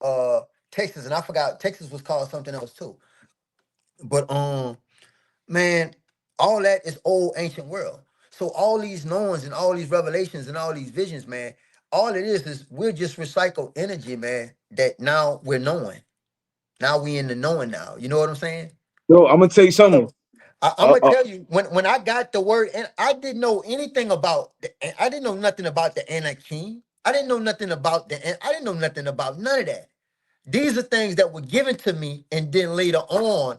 uh Texas, and I forgot Texas was called something else too. But man, all that is old ancient world. So all these knowings and all these revelations and all these visions, man, all it is we're just recycled energy, man, that now we're knowing. Now we in the knowing now. You know what I'm saying? Yo, I'm gonna tell you something. So I'm Uh, gonna uh, tell you when I got the word, and I didn't know anything about I didn't know nothing about the Anakim. I didn't know nothing about I didn't know nothing about none of that. These are things that were given to me, and then later on,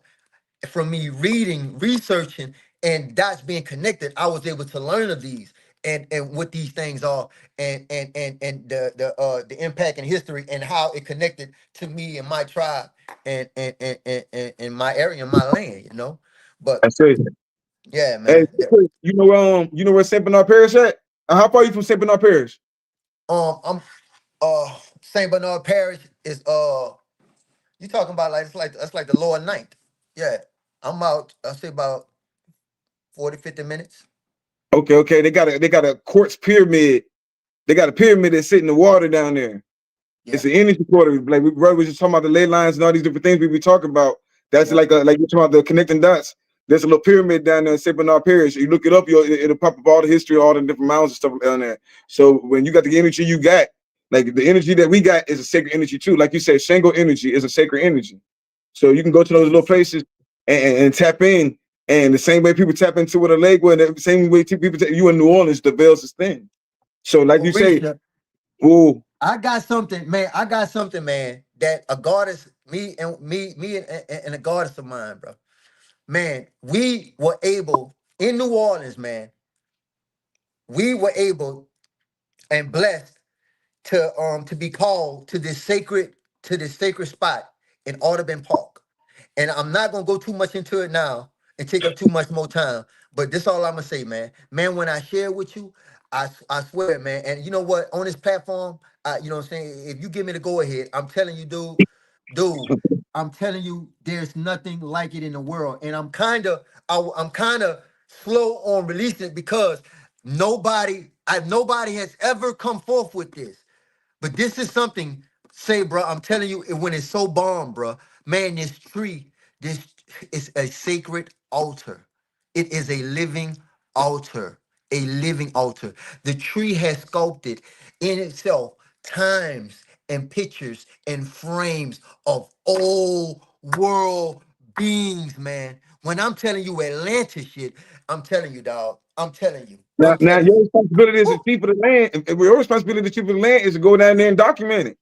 from me reading, researching, and dots being connected, I was able to learn of these and what these things are, and the impact and history and how it connected to me and my tribe and my area and my land. But that's it. yeah, Hey, man. you know where Saint Bernard Parish at? How far are you from Saint Bernard Parish? I'm Saint Bernard Parish is you talking about like that's like the lower ninth. Yeah, I'm out. I say about 40, 50 minutes. Okay. They got a quartz pyramid. They got a pyramid that's sitting in the water down there. Yeah, It's an energy quarter. Like we brother was just talking about the ley lines and all these different things we be talking about. That's yeah. like you're talking about the connecting dots. There's a little pyramid down there in St. Bernard Parish. You look it up, it'll pop up all the history, all the different mounds and stuff down there. So when you got the energy you got, like the energy that we got is a sacred energy too. Like you said, Shango energy is a sacred energy. So you can go to those little places and tap in. And the same way people tap into with a leg, the same way people tap, you in New Orleans, the veils is thin. So like you say, Orisha, oh, I got something, man. I got something, man. That a goddess, me and a goddess of mine, bro. Man, we were able in New Orleans, man. We were able and blessed to be called to this sacred spot in Audubon Park. And I'm not gonna go too much into it now and take up too much more time. But this all I'm gonna say, man. Man, when I share with you, I swear, man. And you know what? On this platform, you know what I'm saying. If you give me the go ahead, I'm telling you, dude, I'm telling you, there's nothing like it in the world. And I'm kind of slow on releasing it because nobody has ever come forth with this. But this is something, say, bro, I'm telling you, when it's so bomb, bro, man, this tree, this is a sacred altar. It is a living altar, a living altar. The tree has sculpted in itself times and pictures and frames of old world beings, man. When I'm telling you Atlantis shit, I'm telling you, dog. I'm telling you. now, I'm now telling your you. responsibility as a Woo! chief of the land, and your responsibility as chief of the land is to go down there and document it.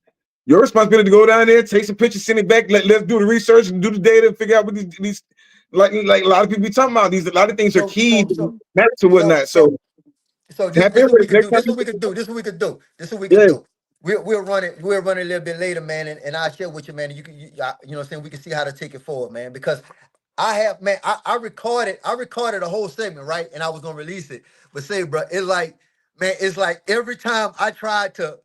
Your responsibility to go down there, take some pictures, send it back. Let's do the research and do the data and figure out what these like a lot of people be talking about. These a lot of things are So, key so, to so, maps and so, whatnot. so, So So this tap this in what with we it could next do. time. This what we could do. This what we could do. This what we could Yeah, do. We'll run it a little bit later, man, and I'll share with you, man. And you know what I'm saying, we can see how to take it forward, man. Because I have, man, I recorded a whole segment, right? And I was gonna release it. But say, bro, it's like every time I tried to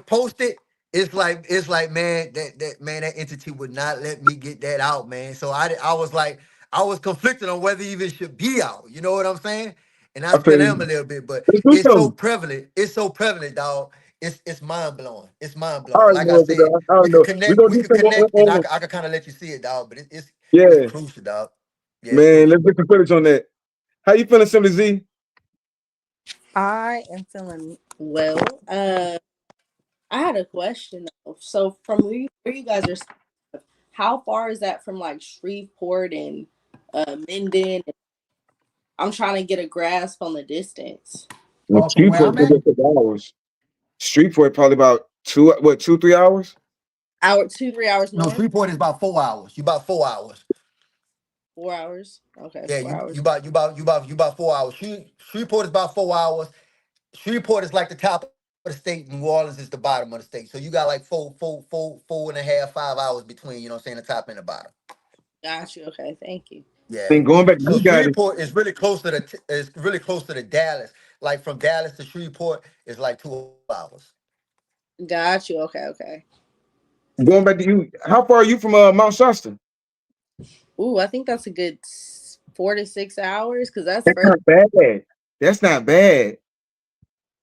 post it, it's like man, that entity would not let me get that out, man. So I was like, I was conflicted on whether it even should be out. You know what I'm saying? And I I feel still you. am a little bit, but Let's do it's so something. prevalent. It's so prevalent, dog. It's mind blowing. It's mind I blowing. already Like I know it, said, dog. I already know. We gonna we do could something connect, and I on could kind of let you see it, dog. But it's yeah, crucial, dog. Yeah, it's man. Let's crucial. get some footage on that. How you feeling, Simply Z? I am feeling well. I had a question though. So from where you guys are, how far is that from like Shreveport and Minden? I'm trying to get a grasp on the distance. From where Streetport I'm probably at, a couple hours. Streetport probably about 2, 3 hours. Hour 2, 3 hours no, north, Shreveport is about 4 hours. You about 4 hours. 4 hours. Okay, Yeah, 4 hours. you about 4 hours. Shreveport is about 4 hours. Shreveport is like the top of the state. New Orleans is the bottom of the state. So you got like four and a half, 5 hours between. You know what I'm saying? The top and the bottom. Got you. Okay, thank you. Yeah. Then going back to So you guys, Shreveport is really close to the Dallas. Like from Dallas to Shreveport is like 2 hours. Got you. Okay, okay. going back to you. How far are you from Mount Shasta? Ooh, I think that's a good 4 to 6 hours, because that's That's further. not bad. That's not bad.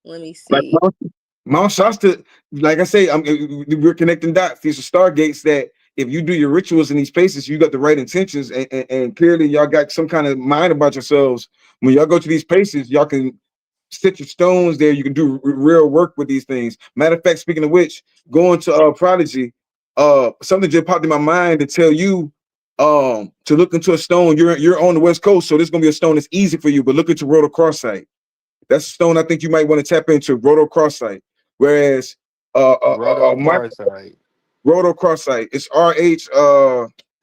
Let me Like see. Mount Shasta, like I say, we're connecting dots. These are stargates that if you do your rituals in these places, you got the right intentions, and clearly y'all got some kind of mind about yourselves. When y'all go to these places, y'all can sit your stones there. You can do real work with these things. Matter of fact, speaking of which, going to Prodigy, something just popped in my mind to tell you to look into a stone. You're on the West Coast, so this is gonna be a stone that's easy for you. But look into rhodochrosite. That's a stone I think you might want to tap into, rhodochrosite. Whereas my Rotochrosite. rhodochrosite, it's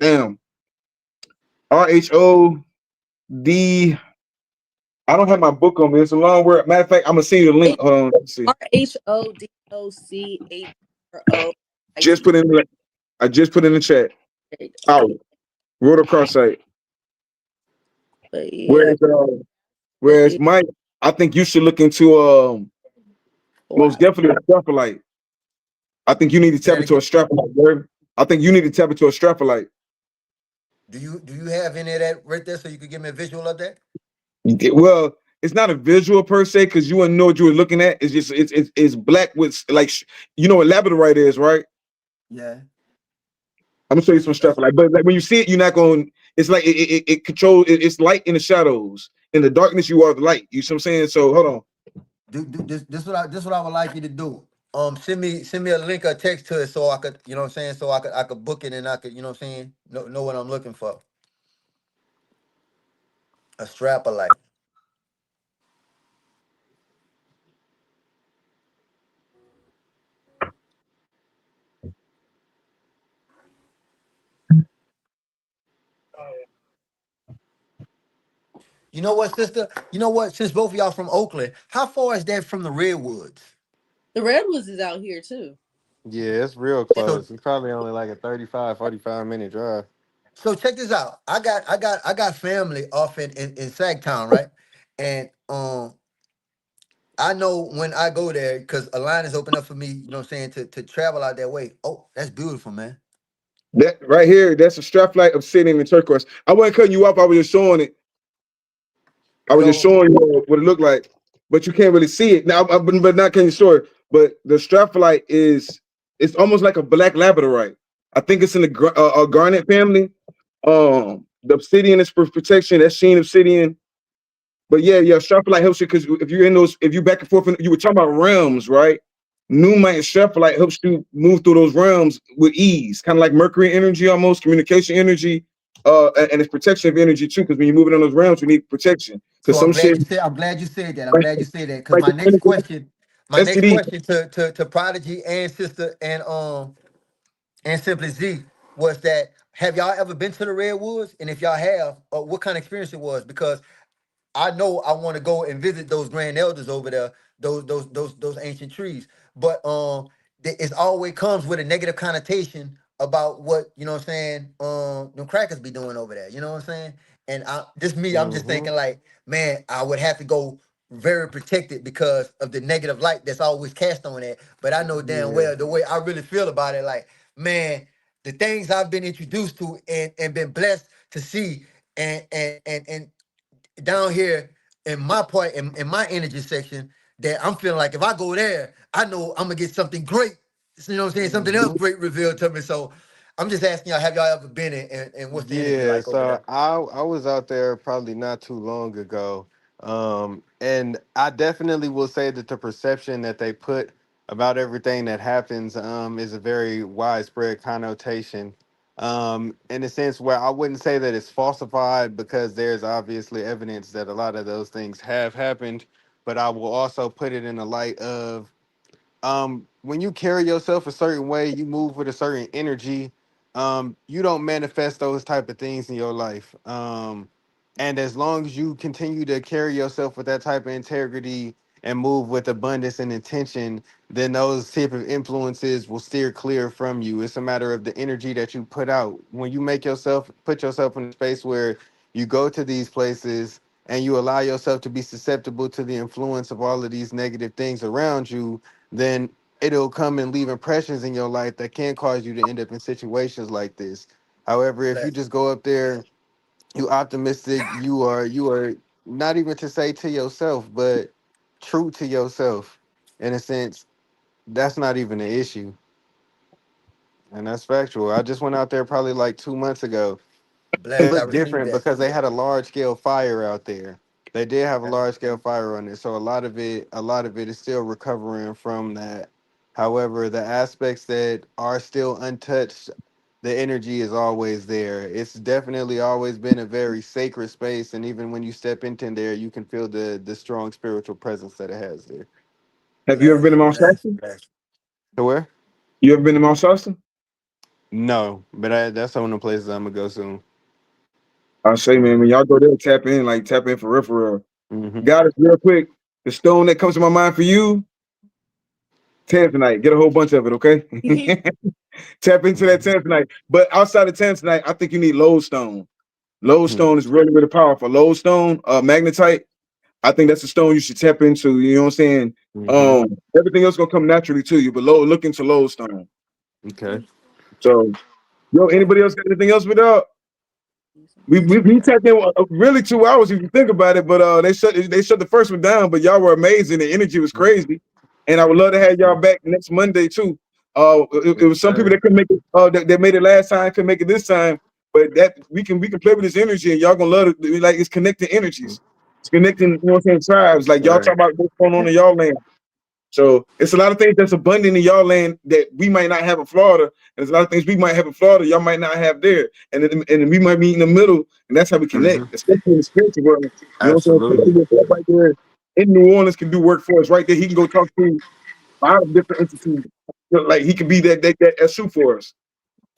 damn RHOD. I don't have my book on me. It's a long word. Matter of fact, I'm gonna send you the link. It's Hold on, let's see. RHODOCHRO I Just T. put in. I just put in the chat. Oh, rhodochrosite. But yeah, Whereas it whereas is. Mike, I think you should look into most Wow. definitely a strapholite. I think you need to Say tap that into a again. strapholite, bro. I think you need to tap into a strapholite. Do you have any of that right there so you could give me a visual of that? Well, it's not a visual per se because you wouldn't know what you were looking at. It's just it's black with like you know what labradorite is, right? Yeah. I'm gonna show you some That's stuff but like when you see it, you're not going. It's like it controls. It's light in the shadows. In the darkness, you are the light. You see what I'm saying? So hold on. this what I would like you to do. Send me a link or text to it so I could, you know what I'm saying, so I could book it and I could, you know what I'm saying, know what I'm looking for. A strap alike. You know what, sister? You know what? Since both of y'all from Oakland, how far is that from the Redwoods? The redwoods is out here too. Yeah, it's real So close. It's probably only like a 35, 45 minute drive. so check this out. I got family off in Sacktown, right? And I know when I go there, because a line is open up for me, you know what I'm saying, to travel out that way. Oh, that's beautiful, man. That right here, that's a straplite obsidian and turquoise. I wasn't cutting you off. I was just showing it. I was just So showing you what it looked like, but you can't really see it now. But not can you show it? But the straplite is it's almost like a black labradorite. I think it's in the garnet family. The obsidian is for protection. That's sheen obsidian. But yeah, straplite helps you because if you're in those, if you back and forth, you were talking about realms, right? Numite and straplite helps you move through those realms with ease, kind of like Mercury energy, almost communication energy, and it's protection of energy too. Because when you're moving on those realms, you need protection. Because so some shit, I'm glad you said that. I'm like, glad you said that. Because like my next STD. question to Prodigy and sister and Simply Z was that, have y'all ever been to the Redwoods? And if y'all have, what kind of experience it was? Because I know I want to go and visit those grand elders over there, those ancient trees. But it always comes with a negative connotation about what, you know what I'm saying, them crackers be doing over there. You know what I'm saying? And I'm just Hmm. thinking like, man, I would have to go very protected because of the negative light that's always cast on it. But I know damn Yeah. well the way I really feel about it, like, man, the things I've been introduced to and been blessed to see and down here in my part in my energy section, that I'm feeling like if I go there, I know I'm gonna get something great. You know what I'm saying? Something else Hmm. great revealed to me. So I'm just asking y'all, have y'all ever been in, and what's the energy Yeah, like over so there? I was out there probably not too long ago. And I definitely will say that the perception that they put about everything that happens is a very widespread connotation. In a sense where I wouldn't say that it's falsified because there's obviously evidence that a lot of those things have happened, but I will also put it in the light of when you carry yourself a certain way, you move with a certain energy, you don't manifest those type of things in your life. And as long as you continue to carry yourself with that type of integrity and move with abundance and intention, then those type of influences will steer clear from you. It's a matter of the energy that you put out. When you put yourself in a space where you go to these places and you allow yourself to be susceptible to the influence of all of these negative things around you, then it'll come and leave impressions in your life that can cause you to end up in situations like this. However, if you Bless. just go up there You optimistic. You are not even to say to yourself, but true to yourself. In a sense, that's not even an issue, and that's factual. I just went out there probably like 2 months ago. It Blessed, I looked received different that. because they had a large scale fire out there. They did have a large scale fire on it, so a lot of it is still recovering from that. However, the aspects that are still untouched, the energy is always there. It's definitely always been a very sacred space, and even when you step into there, you can feel the strong spiritual presence that it has there. Have you ever been to Blessed, Mount blessed, Shasta? blessed. To where? You ever been to Mount Shasta? No, but that's one of the places I'm gonna go soon. I say, man, when y'all go there, tap in for real, for real. Hmm. Got it real quick. The stone that comes to my mind for you, Tanzanite. Get a whole bunch of it, okay? Tap into that Tanzanite. But outside of Tanzanite, I think you need lodestone. Lodestone is really, really powerful. Lodestone, magnetite. I think that's a stone you should tap into. You know what I'm saying? Hmm. Everything else gonna come naturally to you, but look into lodestone. Okay. So, yo, anybody else got anything else with we tapped in really 2 hours if you think about it, but they shut the first one down. But y'all were amazing. The energy was crazy, and I would love to have y'all back next Monday too. It Yes, was some people sir. that couldn't make it. That made it last time, couldn't make it this time. But that we can play with this energy, and y'all gonna love it. Like it's connecting energies. It's connecting. You know what I'm saying? Tribes. Yes, Like y'all talk sir. about what's going on in y'all land. So it's a lot of things that's abundant in y'all land that we might not have in Florida. And there's a lot of things we might have in Florida, y'all might not have there. And then we might be in the middle, and that's how we Hmm. connect, especially in the spiritual world. You know what I'm saying? Absolutely. Somebody right there in New Orleans can do work for us right there. He can go talk to a lot of different entities. Like he could be that shoe for us.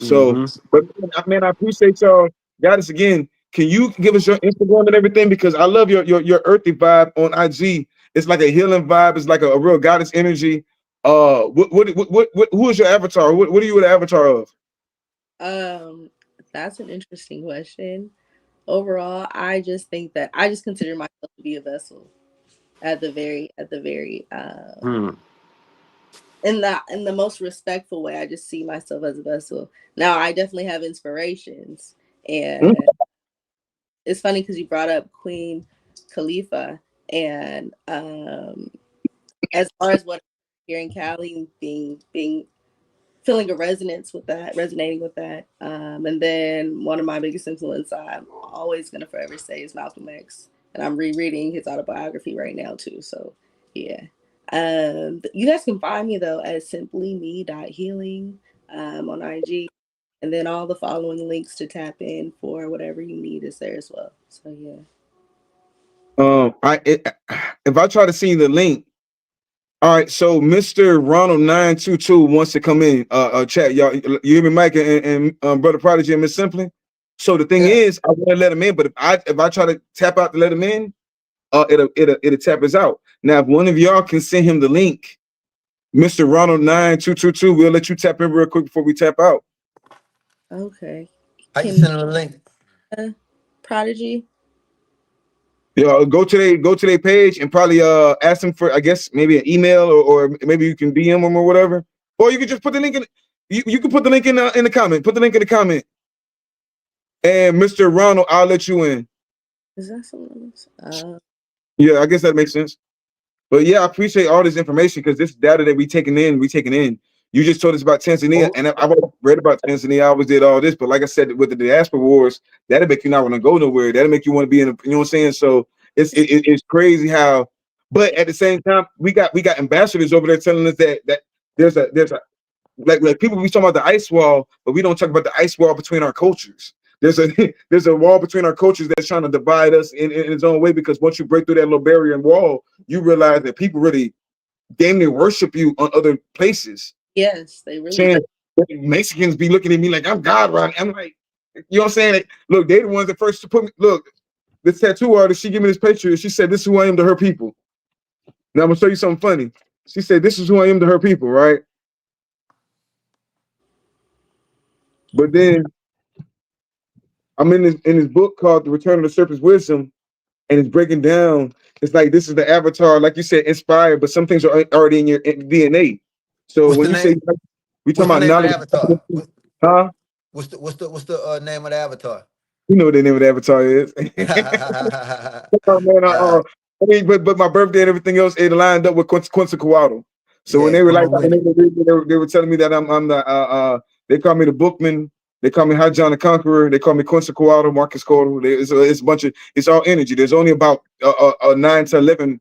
So, Hmm. but man, I appreciate y'all. Got us again. Can you give us your Instagram and everything? Because I love your earthy vibe on IG. It's like a healing vibe. It's like a real goddess energy. Who is your avatar? What are you an avatar of? Um, that's an interesting question. Overall, I just think that I just consider myself to be a vessel at the very Hmm. in the most respectful way. I just see myself as a vessel. Now, I definitely have inspirations, Hmm? and it's funny because you brought up Queen Khalifa, and as far as what here in Cali being feeling a resonance with that, resonating with that. And then one of my biggest influence I'm always gonna forever say is Malcolm X. And I'm rereading his autobiography right now too. So yeah. You guys can find me though at simplyme.healing on IG. And then all the following links to tap in for whatever you need is there as well. So yeah. If I try to see the link. All right, so Mr. Ronald 922 wants to come in. Chat, y'all. You hear me, Mike and Brother Prodigy and Miss Simply. So the thing Yeah. is, I want to let him in, but if I try to tap out to let him in, it'll tap us out. Now, if one of y'all can send him the link, Mr. Ronald 9222, we'll let you tap in real quick before we tap out. Okay. How you Can send them the link? uh, Prodigy? Yeah, go to their page and probably ask them for, I guess, maybe an email, or maybe you can DM them or whatever, or you can just put the link in. You can put the link in the comment. Put the link in the comment, and Mr. Ronald, I'll let you in. Is that someone else? Yeah, I guess that makes sense. But yeah, I appreciate all this information because this data that we taking in. You just told us about Tanzania, Oh, and I've always read about Tanzania. I always did all this, but like I said, with the diaspora wars, that'll make you not want to go nowhere. That'll make you want to be in. You know what I'm saying? So it's crazy how. But at the same time, we got ambassadors over there telling us that there's a like people be talking about the ice wall, but we don't talk about the ice wall between our cultures. There's a there's a wall between our cultures that's trying to divide us in its own way, because once you break through that little barrier and wall, you realize that people really damn near worship you on other places. Yes, they really Saying do. Mexicans be looking at me like I'm God, right? I'm like, you know what I'm saying? Like, look, they the ones that first to put me. Look, this tattoo artist, she gave me this picture. She said, "This is who I am to her people." Now I'm gonna show you something funny. She said, "This is who I am to her people," right? But then I'm in this book called The Return of the Serpent's Wisdom, and it's breaking down. It's like this is the avatar, like you said, inspired, but some things are already in your DNA. So what's when the you say name? we talking What's the about name of the knowledge, avatar? huh? What's the name of the avatar? You know what the name of the avatar is. Oh, man, uh, I mean, but my birthday and everything else, it lined up with Quetzalcoatl. So when yeah, they were come like, on with when it. they were telling me that I'm the they call me the Bookman, they call me High John the Conqueror, they call me Quetzalcoatl, Marcus Cotto. It's a bunch of, it's all energy. There's only about 9 to 11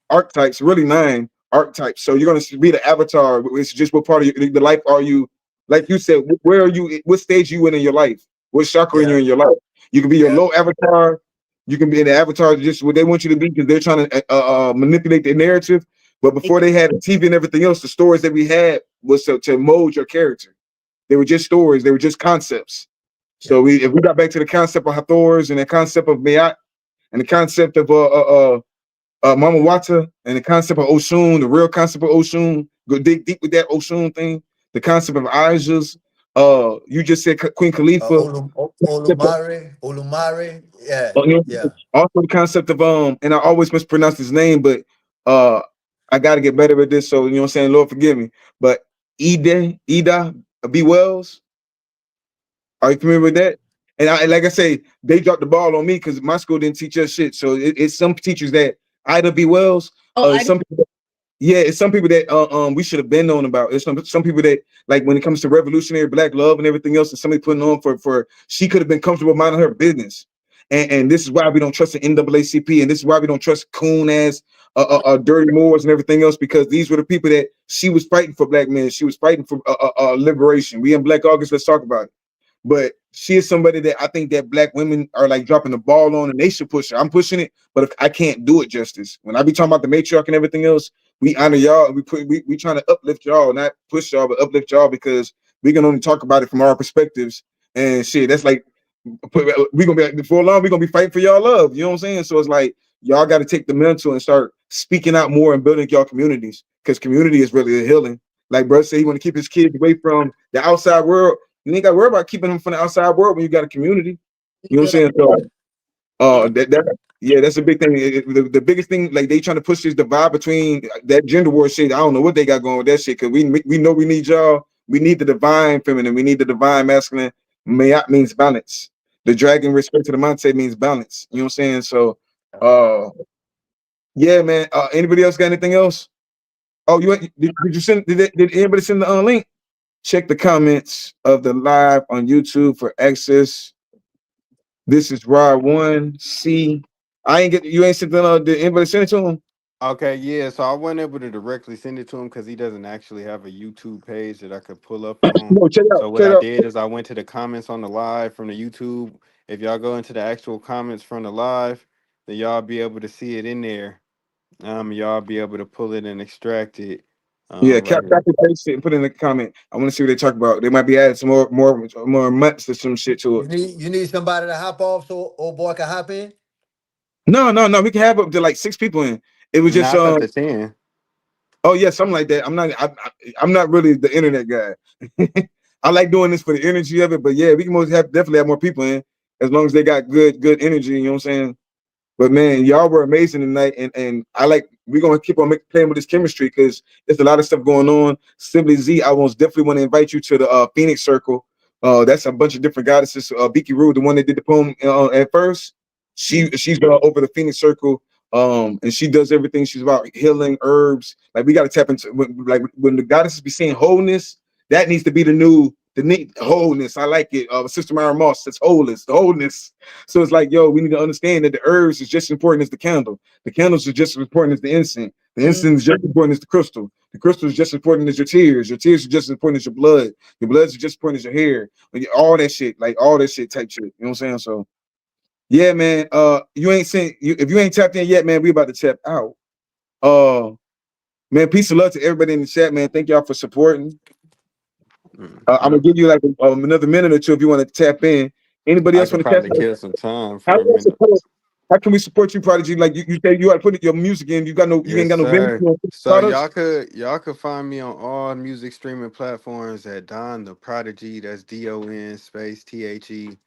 archetypes, really 9 archetypes. So you're gonna be the avatar. It's just what part of the life are you? Like you said, where are you? What stage you in your life? What chakra are you Yeah, in your life? You can be your yeah, low avatar. You can be in the avatar just what they want you to be because they're trying to manipulate the narrative. But before they had the TV and everything else, the stories that we had was to mold your character. They were just stories. They were just concepts. yeah. So if we got back to the concept of Hathors and the concept of Mayat and the concept of Mama Wata and the concept of Oshun, the real concept of Oshun, go dig deep with that Oshun thing, the concept of Aja's, you just said Queen Khalifa, Olumare. Yeah, you know, yeah. also the concept of and I always mispronounce his name, but uh I gotta get better at this, so you know what I'm saying, Lord forgive me. But Ida B. Wells, are you familiar with that? And like I say, they dropped the ball on me because my school didn't teach us shit. So it's some teachers that Ida B. Wells, Oh, I did. some people. Yeah, it's some people that we should have been known about. It's some people that like when it comes to revolutionary black love and everything else, and somebody putting on for she could have been comfortable minding her business. And this is why we don't trust the NAACP, and this is why we don't trust coon ass dirty Moors and everything else, because these were the people that she was fighting for black men. She was fighting for liberation. We in Black August. Let's talk about it. But she is somebody that I think that black women are like dropping the ball on, and they should push her. I'm pushing it, but if I can't do it justice. When I be talking about the matriarch and everything else, we honor y'all. And we trying to uplift y'all, not push y'all, but uplift y'all because we can only talk about it from our perspectives. And shit, that's like we gonna be like, before long, we gonna be fighting for y'all love. You know what I'm saying? So it's like y'all got to take the mental and start speaking out more and building y'all communities because community is really the healing. Like bro said, he want to keep his kids away from the outside world. You ain't got to worry about keeping them from the outside world when you got a community. You know what I'm Build up. saying? So Yeah. that yeah, that's a big thing. The biggest thing, like they trying to push this divide between that gender war shit. I don't know what they got going with that shit because we know we need y'all. We need the divine feminine. We need the divine masculine. Mayat means balance. The dragon respect to the mindset means balance. You know what I'm saying? So uh yeah, man. Anybody else got anything else? Oh, did you send did anybody send the link? Check the comments of the live on YouTube for access. This is Rod One C. I ain't get you ain't sent the did anybody send it to him? Okay, yeah. So I wasn't able to directly send it to him because he doesn't actually have a YouTube page that I could pull up on. No, So what check I it out. did is I went to the comments on the live from the YouTube. If y'all go into the actual comments from the live, then y'all be able to see it in there. Y'all be able to pull it and extract it. Yeah, Right here. copy paste it and put it in the comment. I want to see what they talk about. They might be adding some more months or some shit to it. You need somebody to hop off so old boy can hop in. No. We can have up to like 6 people in. It was just Not up to 10. oh yeah, something like that. I'm not really the internet guy. I like doing this for the energy of it, but yeah, we can most have definitely have more people in as long as they got good energy. You know what I'm saying? But man, y'all were amazing tonight, and I like we're gonna keep on playing with this chemistry because there's a lot of stuff going on. Simply Z, I most definitely want to invite you to the Phoenix Circle. That's a bunch of different goddesses. Biki Rue, the one that did the poem at first, she's over the Phoenix Circle. And she does everything. She's about healing herbs. Like we got to tap into when the goddesses be saying wholeness. That needs to be the neat wholeness. I like it. Sister Myra Moss says wholeness, the wholeness. So it's like, yo, we need to understand that the herbs is just as important as the candle. The candles are just as important as the incense. The Mm, incense is just as important as the crystal. The crystal is just as important as your tears. Your tears are just as important as your blood. Your blood is just as important as your hair. Like, all that shit, like all that shit type shit. You know what I'm saying? So yeah, man. You ain't seen you if you ain't tapped in yet, man. We about to tap out. Uh, man. Peace and love to everybody in the chat, man. Thank y'all for supporting. I'm Mhm. gonna give you like another minute or two if you want to tap in. Anybody I else could want to tap probably in? kill some time How for a can we minute. support? How can we support you, Prodigy? Like you say, you got to put your music in. You ain't Yes, got no business sir. So products. y'all could find me on all music streaming platforms at Don the Prodigy. That's DON space THE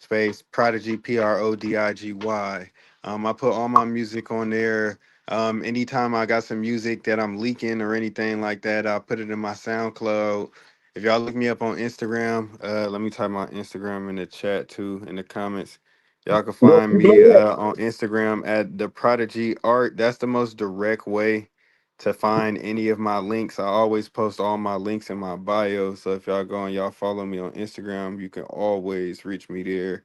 space Prodigy PRODIGY. I put all my music on there. Anytime I got some music that I'm leaking or anything like that, I put it in my SoundCloud. If y'all look me up on Instagram, let me type my Instagram in the chat too, in the comments. Y'all can Well, find blow me it up. on Instagram at the Prodigy Art. That's the most direct way to find any of my links. I always post all my links in my bio. So if y'all go and y'all follow me on Instagram, you can always reach me there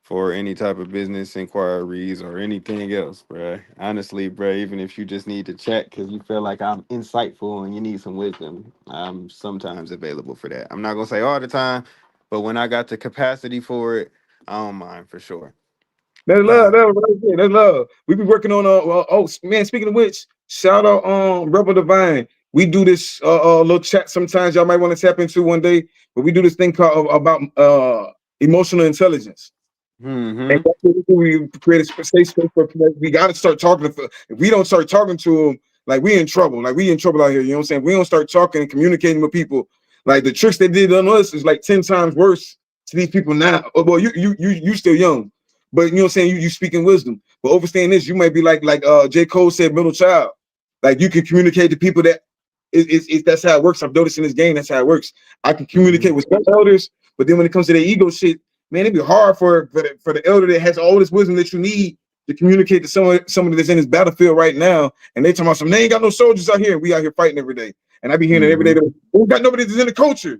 for any type of business inquiries or anything else, bruh. Honestly, bruh, even if you just need to chat because you feel like I'm insightful and you need some wisdom, I'm sometimes available for that. I'm not gonna say all the time, but when I got the capacity for it, I don't mind for sure. That's love. Con. That's right there. That's love. We be working on man. Speaking of which, shout out Rebel Divine. We do this little chat sometimes. Y'all might want to tap into one day, but we do this thing called about emotional intelligence. And Mm-hmm. that's what we create a safe space for people. We got to start talking. If we don't start talking to them, like we in trouble. Like we in trouble out here. You know what I'm saying? We don't start talking and communicating with people. Like the tricks they did on us is like 10 times worse to these people now. Well, you still young, but you know what I'm saying. You speaking wisdom. But overstaying this, you might be like J. Cole said, middle child. Like you can communicate to people that that's how it works. I've noticed in this game that's how it works. I can Mm-hmm. communicate with some elders, but then when it comes to their ego shit, man, it'd be hard for the elder that has all this wisdom that you need to communicate to someone that's in this battlefield right now. And they talking about some, they ain't got no soldiers out here. We out here fighting every day. And I be hearing it every day. Mm-hmm. We got nobody that's in the culture.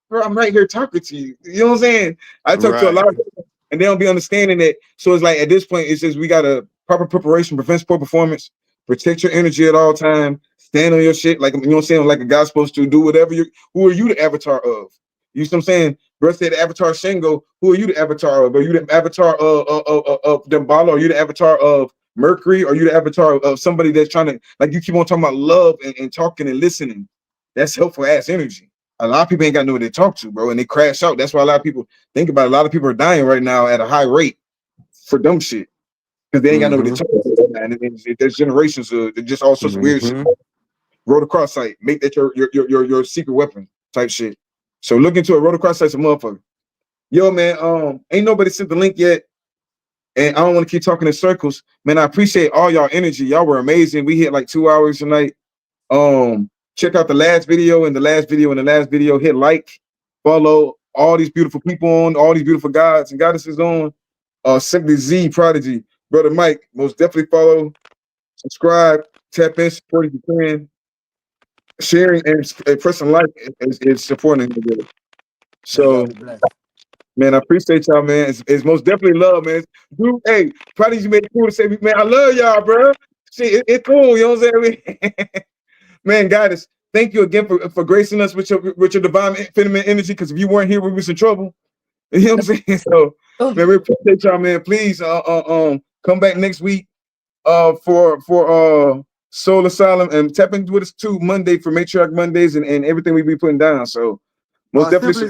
Bro, I'm right here talking to you. You know what I'm saying? I talk to a lot Right. of people and they don't be understanding that. So it's like at this point, it says we got a proper preparation, prevents poor performance, protect your energy at all time, stand on your shit, like you know what I'm saying, like a guy's supposed to do whatever you who are you the avatar of? You see what I'm saying? Bro said the avatar Shingo. Who are you the avatar of? Are you the avatar of Dembala? Are you the avatar of Mercury? Are you the avatar of somebody that's trying to, like you keep on talking about love and talking and listening? That's helpful ass energy. A lot of people ain't got nobody to talk to, bro, and they crash out. That's why a lot of people think about it. A lot of people are dying right now at a high rate for dumb shit because they ain't got nobody Mm-hmm. to talk to. And there's generations of just all sorts of weird shit. Mm-hmm. Rotocross site, make that your secret weapon type shit. So look into a rotocross site's a motherfucker. Yo, man, ain't nobody sent the link yet, and I don't want to keep talking in circles. Man, I appreciate all y'all energy. Y'all were amazing. We hit like 2 hours tonight. Check out the last video and the last video and the last video. Hit like, follow all these beautiful people on, all these beautiful gods and goddesses on. Simply Z Prodigy, brother Mike. Most definitely follow, subscribe, tap in, support if you can. Sharing and pressing like is supporting the Man, y'all So, be blessed. man, I appreciate y'all, man. It's most definitely love, man. Dude, hey, Prodigy made it cool to say, man, I love y'all, bro. See, it's cool, you know what I'm saying? Man, goddess, thank you again for gracing us with your divine feminine energy. Because if you weren't here, we was in trouble. You know what I'm saying? So, Oh, man, we appreciate y'all, man. Please, come back next week, for Soul Asylum and tap into with us too Monday for Matriarch Mondays and everything we be putting down. So, most definitely.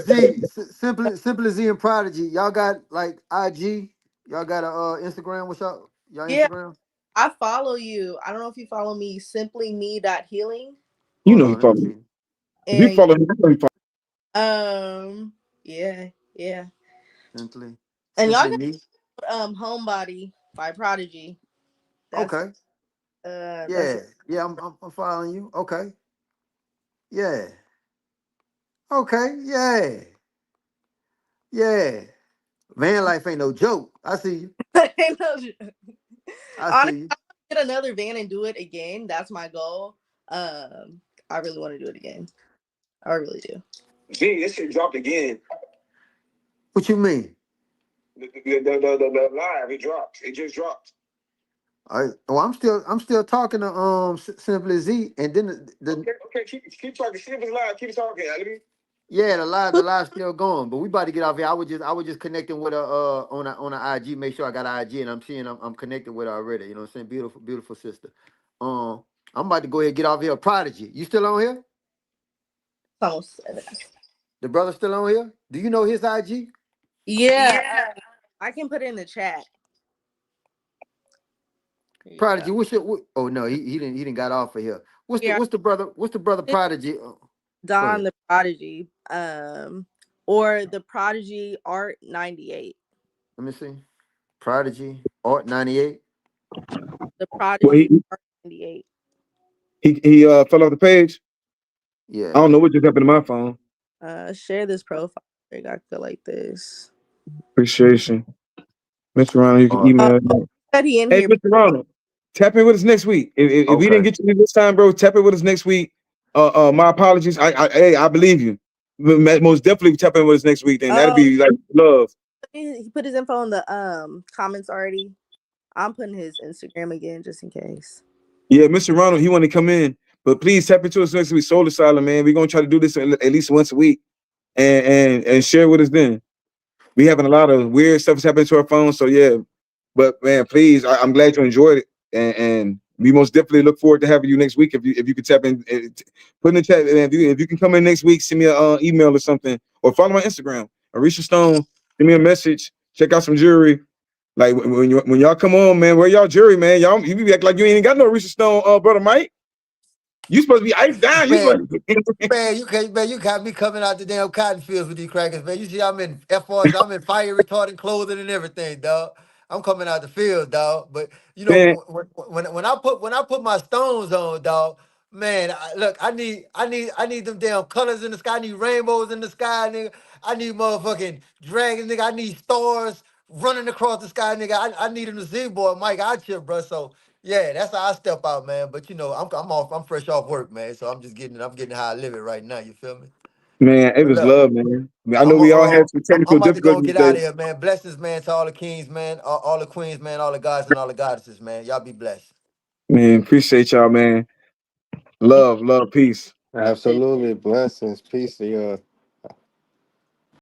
Simply Z and Prodigy. Y'all got like IG. Y'all got a Instagram. What's y'all yeah, Instagram? I follow you. I don't know if you follow me, simply me dot healing. You Hold know he on, let me follow me. see. If you And follow me, you know he follow yeah, yeah. Simply, And y'all simply got me. Homebody by Prodigy. That's Okay. that's Yeah. Yeah. I'm following you. Okay. Yeah. Okay. Yeah. Yeah. Van life ain't no joke. I see you. I see honestly, you. I want to get another van and do it again. That's my goal. I really want to do it again. I really do. Gee, this shit dropped again. What you mean? The live, it dropped. It just dropped. Well, I'm still talking to Simply Z, and then Okay, keep talking. See if it's live. Keep talking. Let me. yeah, the live still going, but we about to get off here. I was just connecting with her on a IG. Make sure I got IG, and I'm seeing I'm connected with her already. You know what I'm saying? Beautiful sister. Um, I'm about to go ahead and get off here. Prodigy, you still on here? Almost. The brother still on here? Do you know his IG? Yeah, I can put it in the chat. Here you go. Prodigy, oh no, he didn't got off of here. What's the Here, what's the brother what's the brother Prodigy? Go Don ahead. the Prodigy, or the Prodigy Art 98. Let me see. Prodigy Art 98. The Well, Prodigy Art 98. he fell off the page. I Yeah. don't know what just happened to my phone. Share this profile. I feel like this. Appreciation. Mr. Ronald, you can Oh, email. said he in Hey, here. Mr. Ronald, tap in with us next week. If we didn't Okay. get you this time, bro, tap in with us next week. My apologies. Hey, I believe you. Most definitely tap in with us next week. Then that'd Oh, be like love. he put his info in the comments already. I'm putting his Instagram again just in case. Yeah, Mr. Ronald, he want to come in, but please tap into us next week. Soul Asylum, man. We're gonna try to do this at least once a week, and share with us. Then we having a lot of weird stuff that's happening to our phones. So yeah, but man, please, I'm glad you enjoyed it, and we most definitely look forward to having you next week. If you could tap in, put in the chat, and if you can come in next week, send me an email or something, or follow my Instagram, Orisha Stone. Send me a message. Check out some jewelry. Like when y'all come on, man, where y'all jewelry, man? Y'all you be act like you ain't got no Orisha Stone, brother Mike. You supposed to be iced down. You Man, supposed to be man, you got me coming out the damn cotton fields with these crackers, man. You see, I'm in FRs, I'm in fire retardant clothing and everything, dog. I'm coming out the field, dog. But you know, man. when I put my stones on, dog, man, look, I need them damn colors in the sky. I need rainbows in the sky, nigga. I need motherfucking dragons, nigga. I need stars running across the sky, nigga. I need them to see, boy, Mike. I chip, bro. So yeah, that's how I step out, man. But you know, I'm fresh off work, man. So I'm getting how I live it right now. You feel me? Man, it But was look, love, man. I know I'm we all had some I'm technical about to go and difficulties get out today. of here, man. Blessings, man, to all the kings, man, all the queens, man, all the gods and all the goddesses, man. Y'all be blessed. Man, appreciate y'all, man. Love, peace. Peace. Absolutely. Blessings. Peace to y'all.